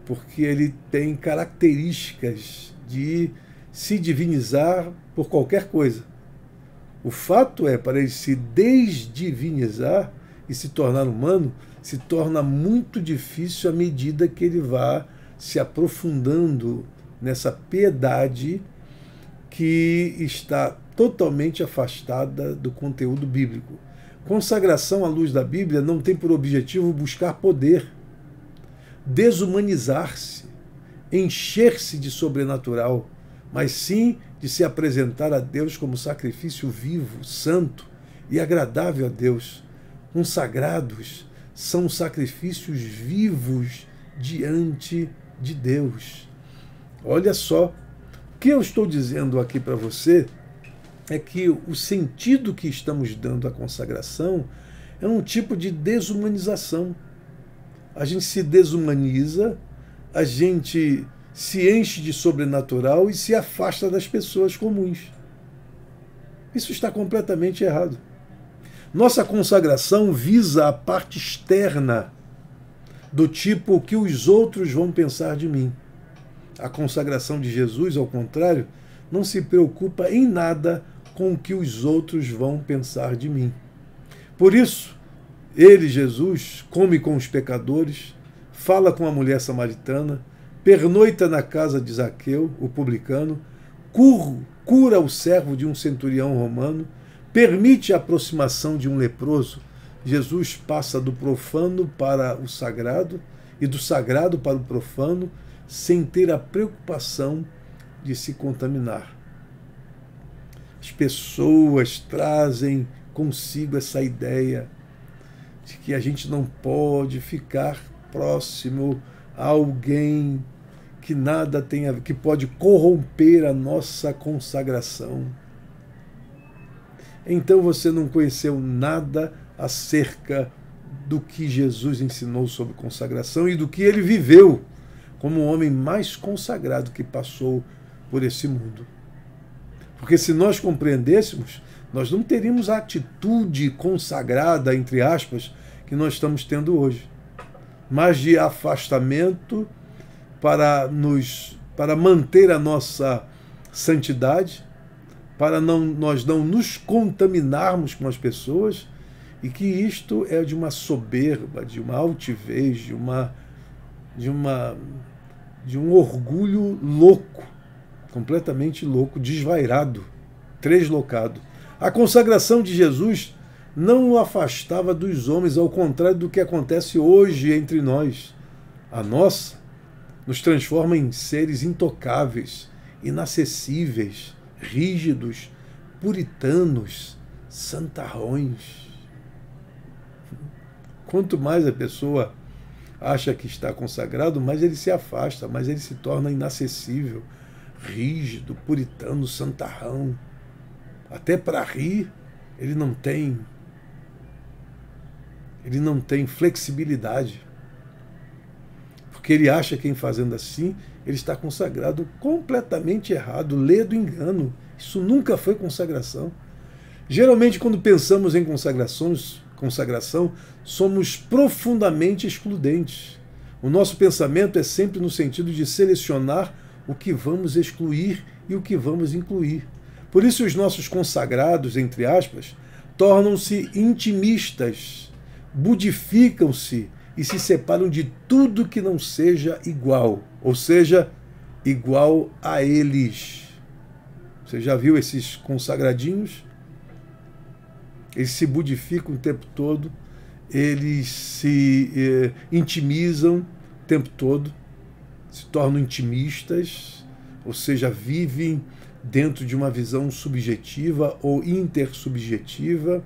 porque ele tem características de se divinizar por qualquer coisa. O fato é, para ele se desdivinizar e se tornar humano, se torna muito difícil à medida que ele vá se aprofundando nessa piedade que está totalmente afastada do conteúdo bíblico. Consagração à luz da Bíblia não tem por objetivo buscar poder, desumanizar-se, encher-se de sobrenatural, mas sim de se apresentar a Deus como sacrifício vivo, santo e agradável a Deus. Consagrados são sacrifícios vivos diante de Deus. Olha só, o que eu estou dizendo aqui para você é que o sentido que estamos dando à consagração é um tipo de desumanização. A gente se desumaniza, a gente se enche de sobrenatural e se afasta das pessoas comuns. Isso está completamente errado. Nossa consagração visa a parte externa, do tipo o que os outros vão pensar de mim. A consagração de Jesus, ao contrário, não se preocupa em nada com o que os outros vão pensar de mim. Por isso, ele, Jesus, come com os pecadores, fala com a mulher samaritana, pernoita na casa de Zaqueu, o publicano, cura o servo de um centurião romano, permite a aproximação de um leproso. Jesus passa do profano para o sagrado e do sagrado para o profano, sem ter a preocupação de se contaminar. As pessoas trazem consigo essa ideia de que a gente não pode ficar próximo a alguém que nada tem a ver, que pode corromper a nossa consagração. Então você não conheceu nada acerca do que Jesus ensinou sobre consagração e do que ele viveu como o homem mais consagrado que passou por esse mundo. Porque se nós compreendêssemos, nós não teríamos a atitude consagrada, entre aspas, que nós estamos tendo hoje, mas de afastamento para manter a nossa santidade, para nós não nos contaminarmos com as pessoas, e que isto é de uma soberba, de uma altivez, de um orgulho louco, completamente louco, desvairado, treslocado. A consagração de Jesus não o afastava dos homens, ao contrário do que acontece hoje entre nós. A nossa nos transforma em seres intocáveis, inacessíveis, rígidos, puritanos, santarrões. Quanto mais a pessoa acha que está consagrado, mais ele se afasta, mais ele se torna inacessível, rígido, puritano, santarrão. Até para rir, ele não tem flexibilidade. Porque ele acha que em fazendo assim, ele está consagrado completamente errado, lê do engano. Isso nunca foi consagração. Geralmente, quando pensamos em consagração, somos profundamente excludentes. O nosso pensamento é sempre no sentido de selecionar o que vamos excluir e o que vamos incluir. Por isso, os nossos consagrados, entre aspas, tornam-se intimistas, budificam-se e se separam de tudo que não seja igual, ou seja, igual a eles. Você já viu esses consagradinhos? Eles se budificam o tempo todo, eles se intimizam o tempo todo, se tornam intimistas, ou seja, vivem dentro de uma visão subjetiva ou intersubjetiva.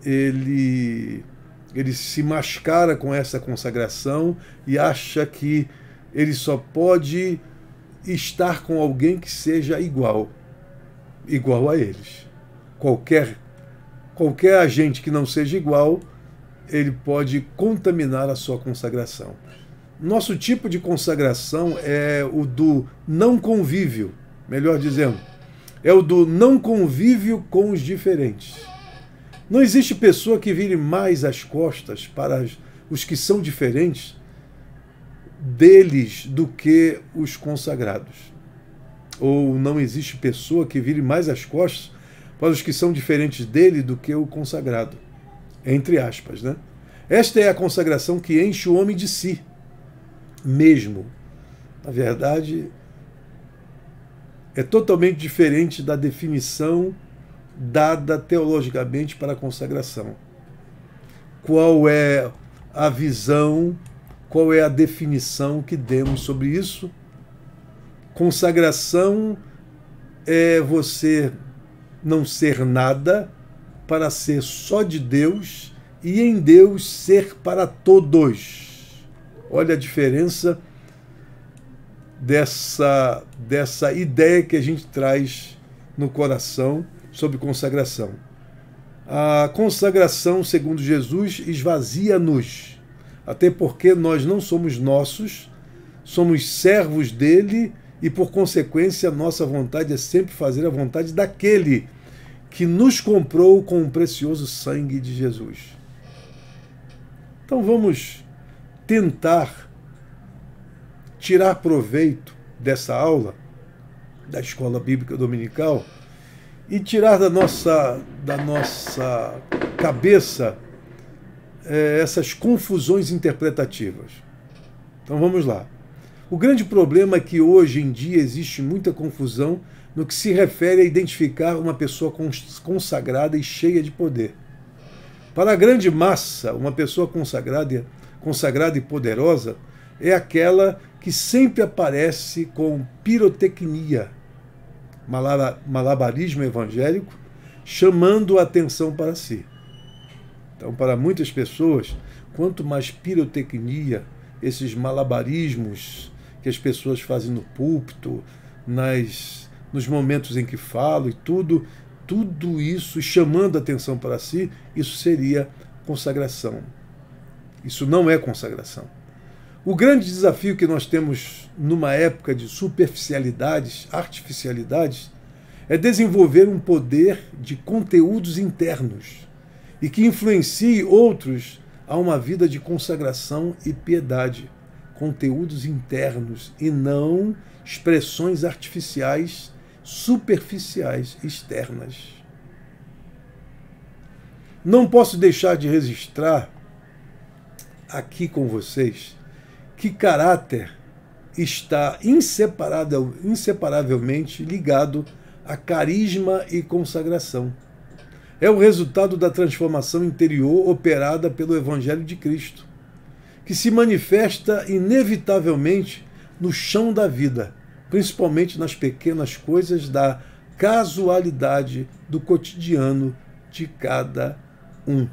Ele se mascara com essa consagração e acha que ele só pode estar com alguém que seja igual a eles. Qualquer agente que não seja igual, ele pode contaminar a sua consagração. Nosso tipo de consagração é o do não convívio, melhor dizendo, é o do não convívio com os diferentes. Não existe pessoa que vire mais as costas para os que são diferentes deles do que os consagrados. Ou não existe pessoa que vire mais as costas para os que são diferentes dele do que o consagrado. Entre aspas, né? Esta é a consagração que enche o homem de si mesmo. Na verdade, é totalmente diferente da definição dada teologicamente para a consagração. Qual é a visão, qual é a definição que demos sobre isso? Consagração é você não ser nada para ser só de Deus e em Deus ser para todos. Olha a diferença dessa ideia que a gente traz no coração sobre consagração. A consagração, segundo Jesus, esvazia-nos, até porque nós não somos nossos, somos servos dele e, por consequência, a nossa vontade é sempre fazer a vontade daquele que nos comprou com o precioso sangue de Jesus. Então vamos tentar tirar proveito dessa aula da Escola Bíblica Dominical e tirar da nossa cabeça essas confusões interpretativas. Então vamos lá. O grande problema é que hoje em dia existe muita confusão no que se refere a identificar uma pessoa consagrada e cheia de poder. Para a grande massa, uma pessoa consagrada e poderosa é aquela que sempre aparece com pirotecnia, malabarismo evangélico, chamando a atenção para si. Então, para muitas pessoas, quanto mais pirotecnia, esses malabarismos que as pessoas fazem no púlpito, nos momentos em que falam e tudo isso chamando a atenção para si, isso seria consagração. Isso não é consagração. O grande desafio que nós temos numa época de superficialidades, artificialidades, é desenvolver um poder de conteúdos internos e que influencie outros a uma vida de consagração e piedade. Conteúdos internos e não expressões artificiais, superficiais, externas. Não posso deixar de registrar aqui com vocês que caráter está inseparavelmente ligado a carisma e consagração. É o resultado da transformação interior operada pelo Evangelho de Cristo, que se manifesta inevitavelmente no chão da vida, principalmente nas pequenas coisas da casualidade do cotidiano de cada um.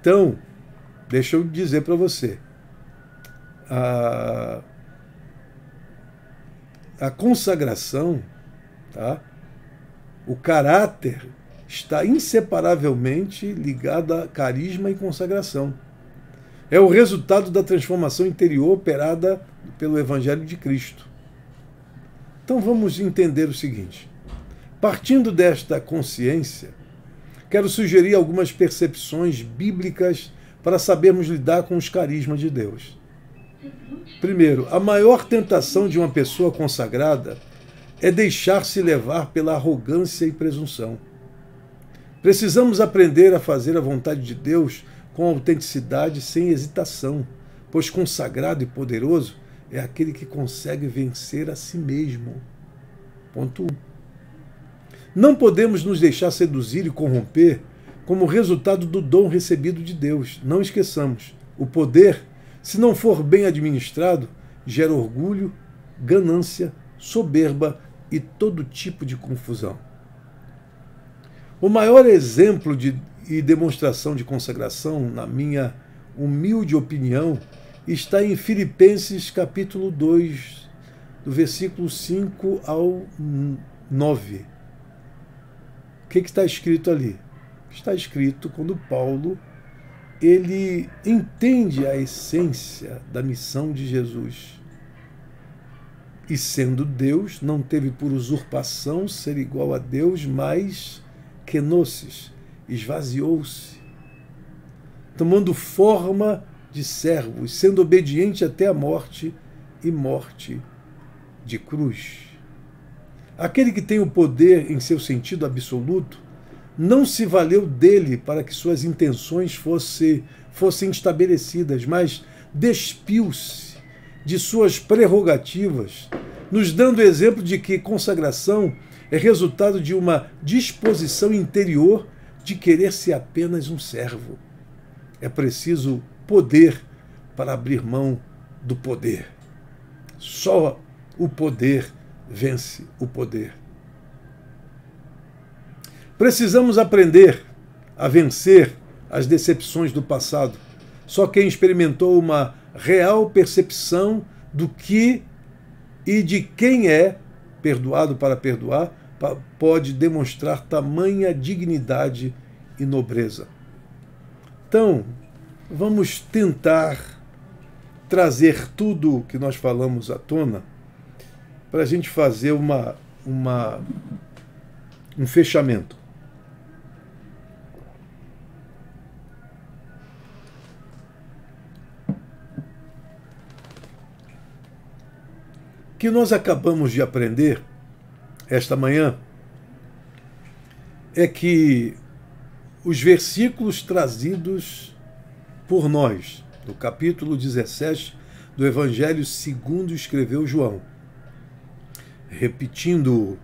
Então, deixa eu dizer para você, a consagração, tá? O caráter está inseparavelmente ligada a carisma e consagração. É o resultado da transformação interior operada pelo Evangelho de Cristo. Então vamos entender o seguinte. Partindo desta consciência, quero sugerir algumas percepções bíblicas para sabermos lidar com os carismas de Deus. Primeiro, a maior tentação de uma pessoa consagrada é deixar-se levar pela arrogância e presunção. Precisamos aprender a fazer a vontade de Deus com autenticidade, sem hesitação, pois consagrado e poderoso é aquele que consegue vencer a si mesmo. Ponto 1. Não podemos nos deixar seduzir e corromper como resultado do dom recebido de Deus. Não esqueçamos, o poder, se não for bem administrado, gera orgulho, ganância, soberba e todo tipo de confusão. O maior exemplo e demonstração de consagração, na minha humilde opinião, está em Filipenses capítulo 2, do versículo 5 ao 9. O que está escrito ali? Está escrito quando Paulo ele entende a essência da missão de Jesus. E sendo Deus, não teve por usurpação ser igual a Deus, mas kenosis, esvaziou-se, tomando forma de servo, sendo obediente até a morte e morte de cruz. Aquele que tem o poder em seu sentido absoluto não se valeu dele para que suas intenções fossem estabelecidas, mas despiu-se de suas prerrogativas, nos dando exemplo de que consagração é resultado de uma disposição interior de querer ser apenas um servo. É preciso poder para abrir mão do poder. Só o poder vence o poder. Precisamos aprender a vencer as decepções do passado. Só quem experimentou uma real percepção do que e de quem é perdoado para perdoar pode demonstrar tamanha dignidade e nobreza. Então, vamos tentar trazer tudo o que nós falamos à tona para a gente fazer um fechamento. O que nós acabamos de aprender esta manhã é que os versículos trazidos por nós, do capítulo 17 do Evangelho segundo escreveu João, repetindo-os,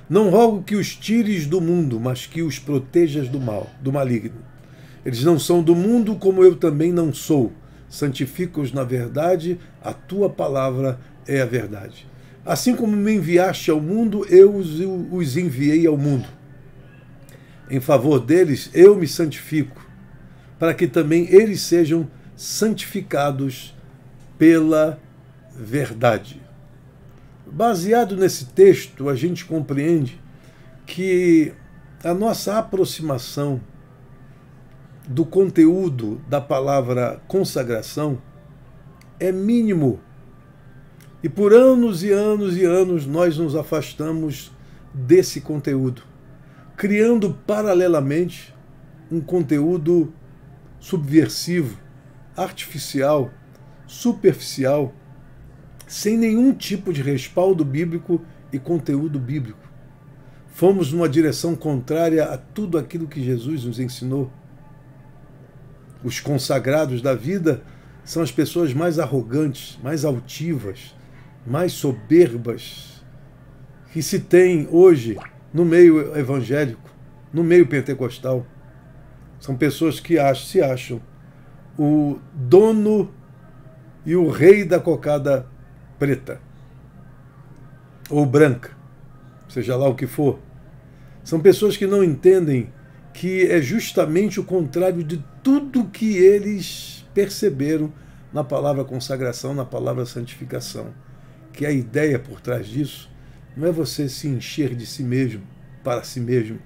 não rogo que os tires do mundo, mas que os protejas do mal, do maligno. Eles não são do mundo, como eu também não sou. Santifica-os na verdade, a tua palavra é a verdade. Assim como me enviaste ao mundo, eu os enviei ao mundo. Em favor deles, eu me santifico, para que também eles sejam santificados pela verdade. Baseado nesse texto, a gente compreende que a nossa aproximação do conteúdo da palavra consagração é mínimo. E por anos e anos e anos nós nos afastamos desse conteúdo, criando paralelamente um conteúdo subversivo, artificial, superficial, sem nenhum tipo de respaldo bíblico e conteúdo bíblico. Fomos numa direção contrária a tudo aquilo que Jesus nos ensinou. Os consagrados da vida são as pessoas mais arrogantes, mais altivas, mais soberbas que se tem hoje no meio evangélico, no meio pentecostal. São pessoas que se acham o dono e o rei da cocada preta ou branca, seja lá o que for. São pessoas que não entendem que é justamente o contrário de tudo que eles perceberam na palavra consagração, na palavra santificação. Que a ideia por trás disso não é você se encher de si mesmo, para si mesmo.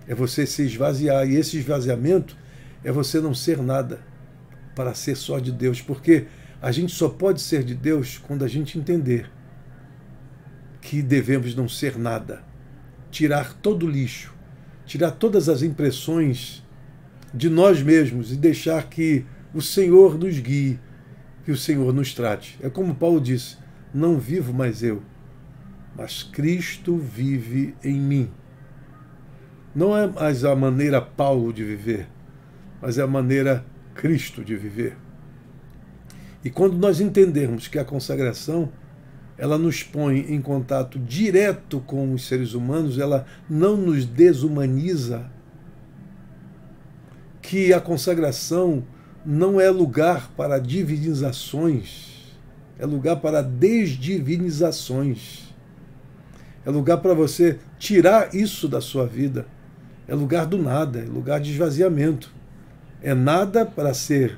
É você se esvaziar. E esse esvaziamento é você não ser nada para ser só de Deus. Porque a gente só pode ser de Deus quando a gente entender que devemos não ser nada. Tirar todo o lixo, tirar todas as impressões de nós mesmos e deixar que o Senhor nos guie, que o Senhor nos trate. É como Paulo disse, não vivo mais eu, mas Cristo vive em mim. Não é mais a maneira Paulo de viver, mas é a maneira Cristo de viver. E quando nós entendermos que a consagração, ela nos põe em contato direto com os seres humanos, ela não nos desumaniza, que a consagração não é lugar para divinizações, é lugar para desdivinizações. É lugar para você tirar isso da sua vida. É lugar do nada, é lugar de esvaziamento. É nada para ser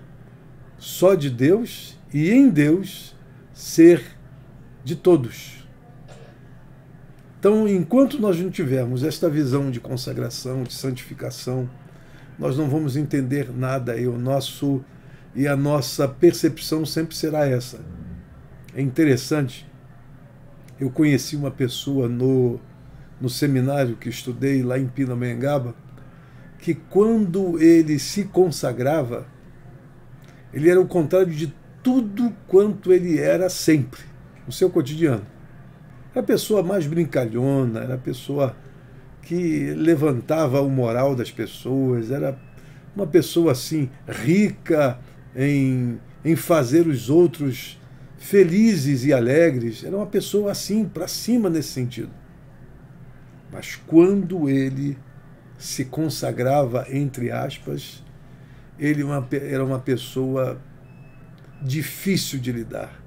só de Deus e em Deus ser de todos. Então, enquanto nós não tivermos esta visão de consagração, de santificação, nós não vamos entender nada e a nossa percepção sempre será essa. É interessante, eu conheci uma pessoa no seminário que estudei lá em Pindamonhangaba, que quando ele se consagrava, ele era o contrário de tudo quanto ele era sempre, no seu cotidiano. Era a pessoa mais brincalhona, era a pessoa que levantava o moral das pessoas, era uma pessoa assim, rica em fazer os outros felizes e alegres, era uma pessoa assim, para cima nesse sentido. Mas quando ele se consagrava, entre aspas, ele era uma pessoa difícil de lidar.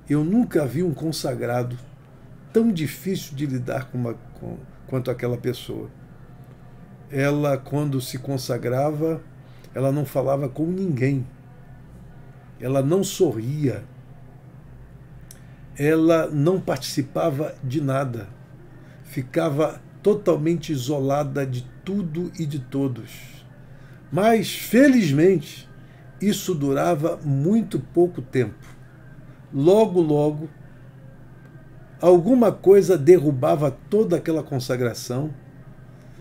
Eu nunca vi um consagrado tão difícil de lidar quanto aquela pessoa. Ela, quando se consagrava, ela não falava com ninguém. Ela não sorria. Ela não participava de nada. Ficava totalmente isolada de tudo e de todos. Mas, felizmente, isso durava muito pouco tempo. Logo, logo, alguma coisa derrubava toda aquela consagração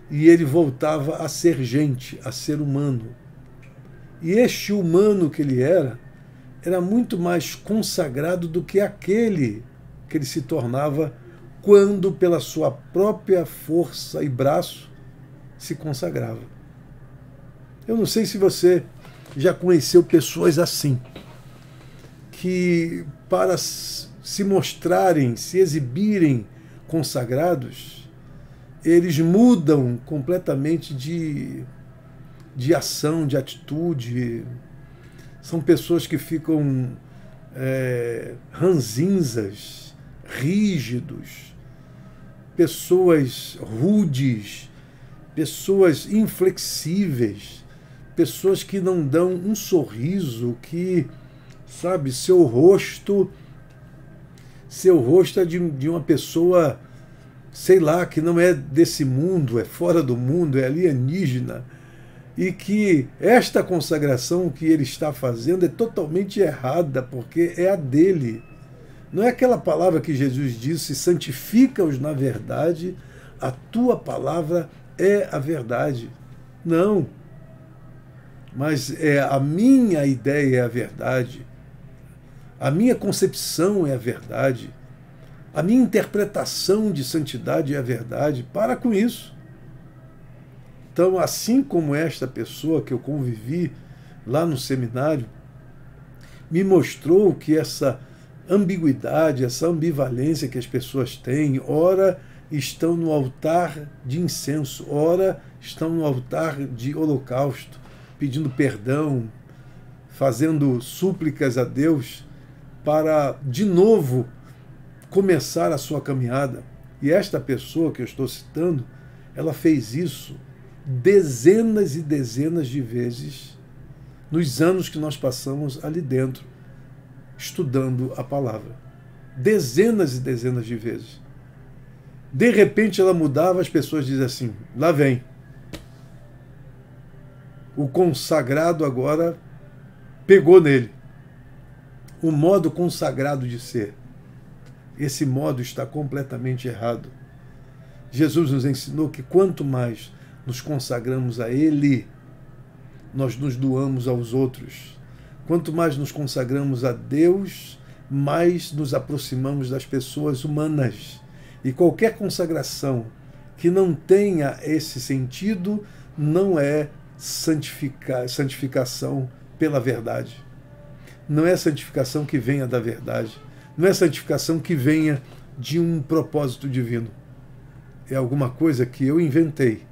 e ele voltava a ser gente, a ser humano. E este humano que ele era muito mais consagrado do que aquele que ele se tornava quando, pela sua própria força e braço, se consagrava. Eu não sei se você já conheceu pessoas assim, que para se mostrarem, se exibirem consagrados, eles mudam completamente de ação, de atitude. São pessoas que ficam ranzinzas, rígidos, pessoas rudes, pessoas inflexíveis, pessoas que não dão um sorriso, que, sabe, seu rosto é de uma pessoa, sei lá, que não é desse mundo, é fora do mundo, é alienígena, e que esta consagração que ele está fazendo é totalmente errada, porque é a dele. Não é aquela palavra que Jesus disse, santifica-os na verdade, a tua palavra é a verdade. Não. Mas a minha ideia é a verdade. A minha concepção é a verdade. A minha interpretação de santidade é a verdade. Para com isso. Então, assim como esta pessoa que eu convivi lá no seminário, me mostrou que essa ambiguidade, essa ambivalência que as pessoas têm, ora estão no altar de incenso, ora estão no altar de holocausto, pedindo perdão, fazendo súplicas a Deus para, de novo, começar a sua caminhada. E esta pessoa que eu estou citando, ela fez isso dezenas e dezenas de vezes nos anos que nós passamos ali dentro, estudando a palavra. Dezenas e dezenas de vezes. De repente ela mudava, as pessoas dizem assim, lá vem. O consagrado agora pegou nele. O modo consagrado de ser. Esse modo está completamente errado. Jesus nos ensinou que quanto mais nos consagramos a Ele, nós nos doamos aos outros. Quanto mais nos consagramos a Deus, mais nos aproximamos das pessoas humanas. E qualquer consagração que não tenha esse sentido não é santificação pela verdade. Não é santificação que venha da verdade. Não é santificação que venha de um propósito divino. É alguma coisa que eu inventei.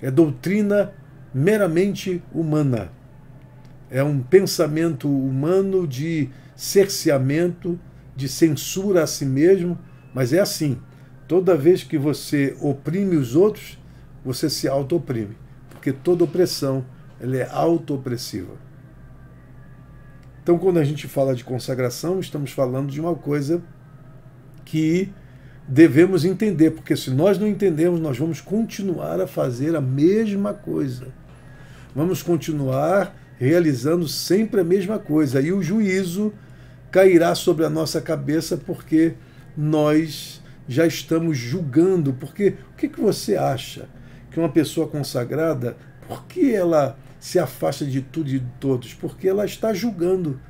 É doutrina meramente humana. É um pensamento humano de cerceamento, de censura a si mesmo, mas é assim. Toda vez que você oprime os outros, você se auto-oprime. Porque toda opressão ela é auto-opressiva. Então, quando a gente fala de consagração, estamos falando de uma coisa que devemos entender, porque se nós não entendermos, nós vamos continuar a fazer a mesma coisa. Vamos continuar realizando sempre a mesma coisa. E o juízo cairá sobre a nossa cabeça porque nós já estamos julgando. Porque o que você acha que uma pessoa consagrada, por que ela se afasta de tudo e de todos? Porque ela está julgando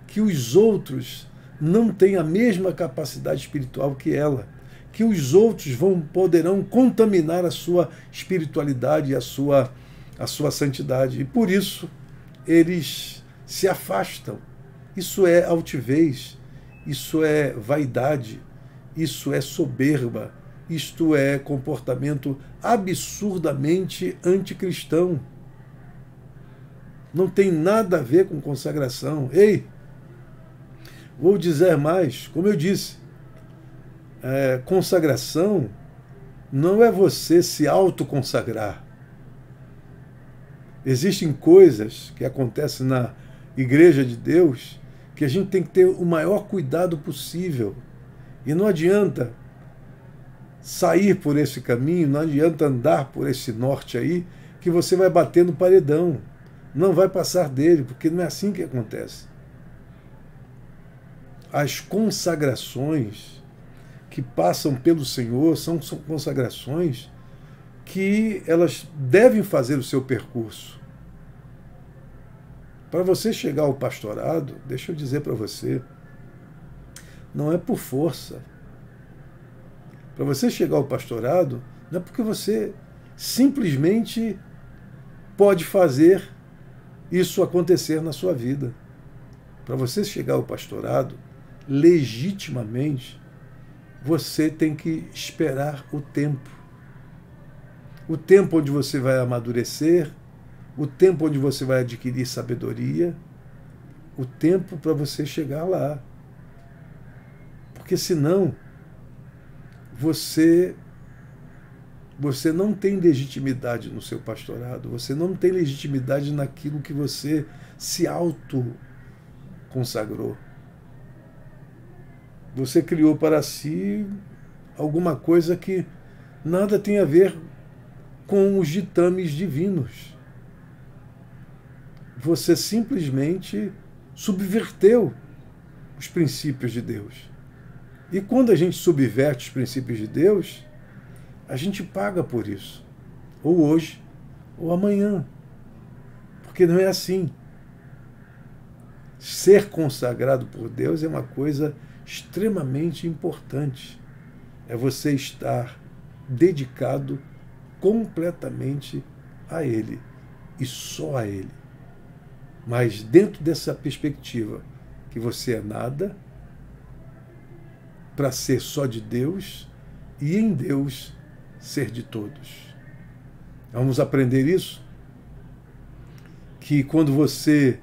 que os outros não têm a mesma capacidade espiritual que ela, que os outros poderão contaminar a sua espiritualidade e a sua santidade. E por isso eles se afastam. Isso é altivez, isso é vaidade, isso é soberba, isto é comportamento absurdamente anticristão. Não tem nada a ver com consagração. Ei, vou dizer mais, como eu disse, consagração não é você se autoconsagrar. Existem coisas que acontecem na Igreja de Deus que a gente tem que ter o maior cuidado possível. E não adianta sair por esse caminho, não adianta andar por esse norte aí, que você vai bater no paredão. Não vai passar dele, porque não é assim que acontece. As consagrações que passam pelo Senhor são consagrações que elas devem fazer o seu percurso. Para você chegar ao pastorado, deixa eu dizer para você, não é por força. Para você chegar ao pastorado, não é porque você simplesmente pode fazer isso acontecer na sua vida. Para você chegar ao pastorado, legitimamente, você tem que esperar o tempo. O tempo onde você vai amadurecer, o tempo onde você vai adquirir sabedoria, o tempo para você chegar lá. Porque senão, você não tem legitimidade no seu pastorado, você não tem legitimidade naquilo que você se auto-consagrou. Você criou para si alguma coisa que nada tem a ver com os ditames divinos. Você simplesmente subverteu os princípios de Deus. E quando a gente subverte os princípios de Deus, a gente paga por isso. Ou hoje, ou amanhã. Porque não é assim. Ser consagrado por Deus é uma coisa extremamente importante. É você estar dedicado completamente a Ele. E só a Ele. Mas dentro dessa perspectiva, que você é nada, para ser só de Deus, e em Deus ser de todos. Vamos aprender isso? Que quando você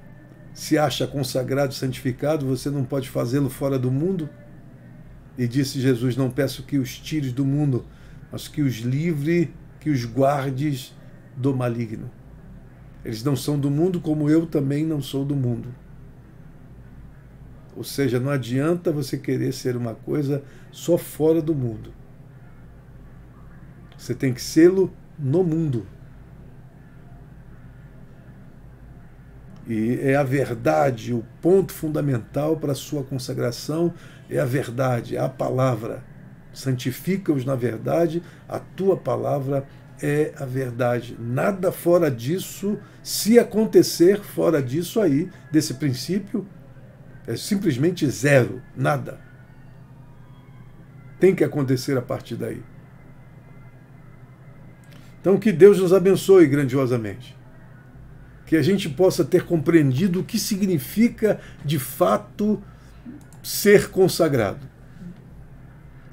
se acha consagrado e santificado, você não pode fazê-lo fora do mundo? E disse Jesus, não peço que os tires do mundo, mas que os livre, que os guardes do maligno. Eles não são do mundo, como eu também não sou do mundo. Ou seja, não adianta você querer ser uma coisa só fora do mundo. Você tem que sê-lo no mundo. E é a verdade, o ponto fundamental para a sua consagração é a verdade, é a palavra. Santifica-os na verdade, a tua palavra é a verdade. Nada fora disso, se acontecer fora disso aí, desse princípio, é simplesmente zero, nada. Tem que acontecer a partir daí. Então que Deus nos abençoe grandiosamente. Que a gente possa ter compreendido o que significa, de fato, ser consagrado.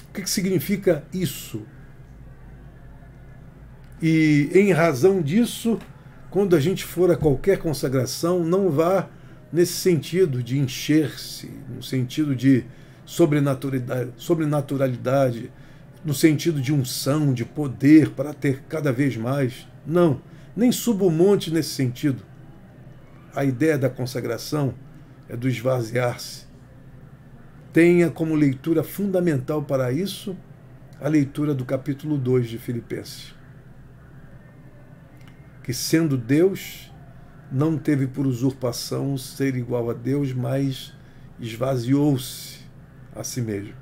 O que significa isso? E, em razão disso, quando a gente for a qualquer consagração, não vá nesse sentido de encher-se, no sentido de sobrenaturalidade, no sentido de unção, de poder para ter cada vez mais. Não, nem suba o monte nesse sentido. A ideia da consagração é do esvaziar-se. Tenha como leitura fundamental para isso a leitura do capítulo 2 de Filipenses. Que sendo Deus, não teve por usurpação ser igual a Deus, mas esvaziou-se a si mesmo.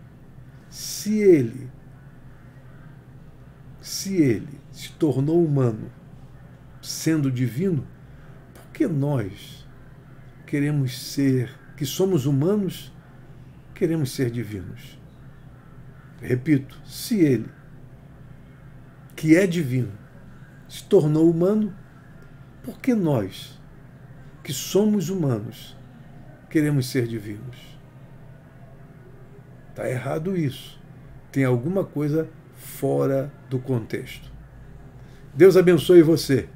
Se ele se tornou humano, sendo divino, por que nós queremos ser, que somos humanos, queremos ser divinos? Repito, se ele, que é divino, se tornou humano, por que nós, que somos humanos, queremos ser divinos? Está errado isso. Tem alguma coisa fora do contexto. Deus abençoe você.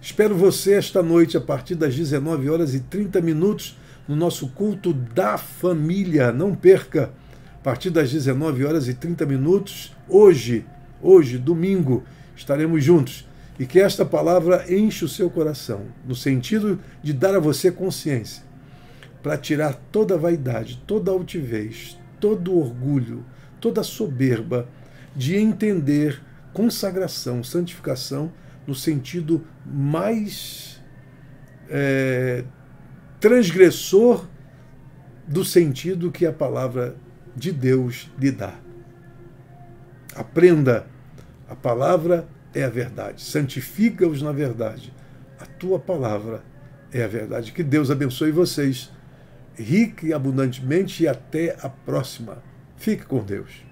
Espero você esta noite, a partir das 19h30, no nosso culto da família. Não perca, a partir das 19h30, hoje, domingo, estaremos juntos. E que esta palavra enche o seu coração, no sentido de dar a você consciência, para tirar toda a vaidade, toda a altivez, todo o orgulho, toda a soberba, de entender consagração, santificação, no sentido mais transgressor do sentido que a palavra de Deus lhe dá. Aprenda, a palavra é a verdade, santifica-os na verdade, a tua palavra é a verdade. Que Deus abençoe vocês rica e abundantemente, e até a próxima. Fique com Deus.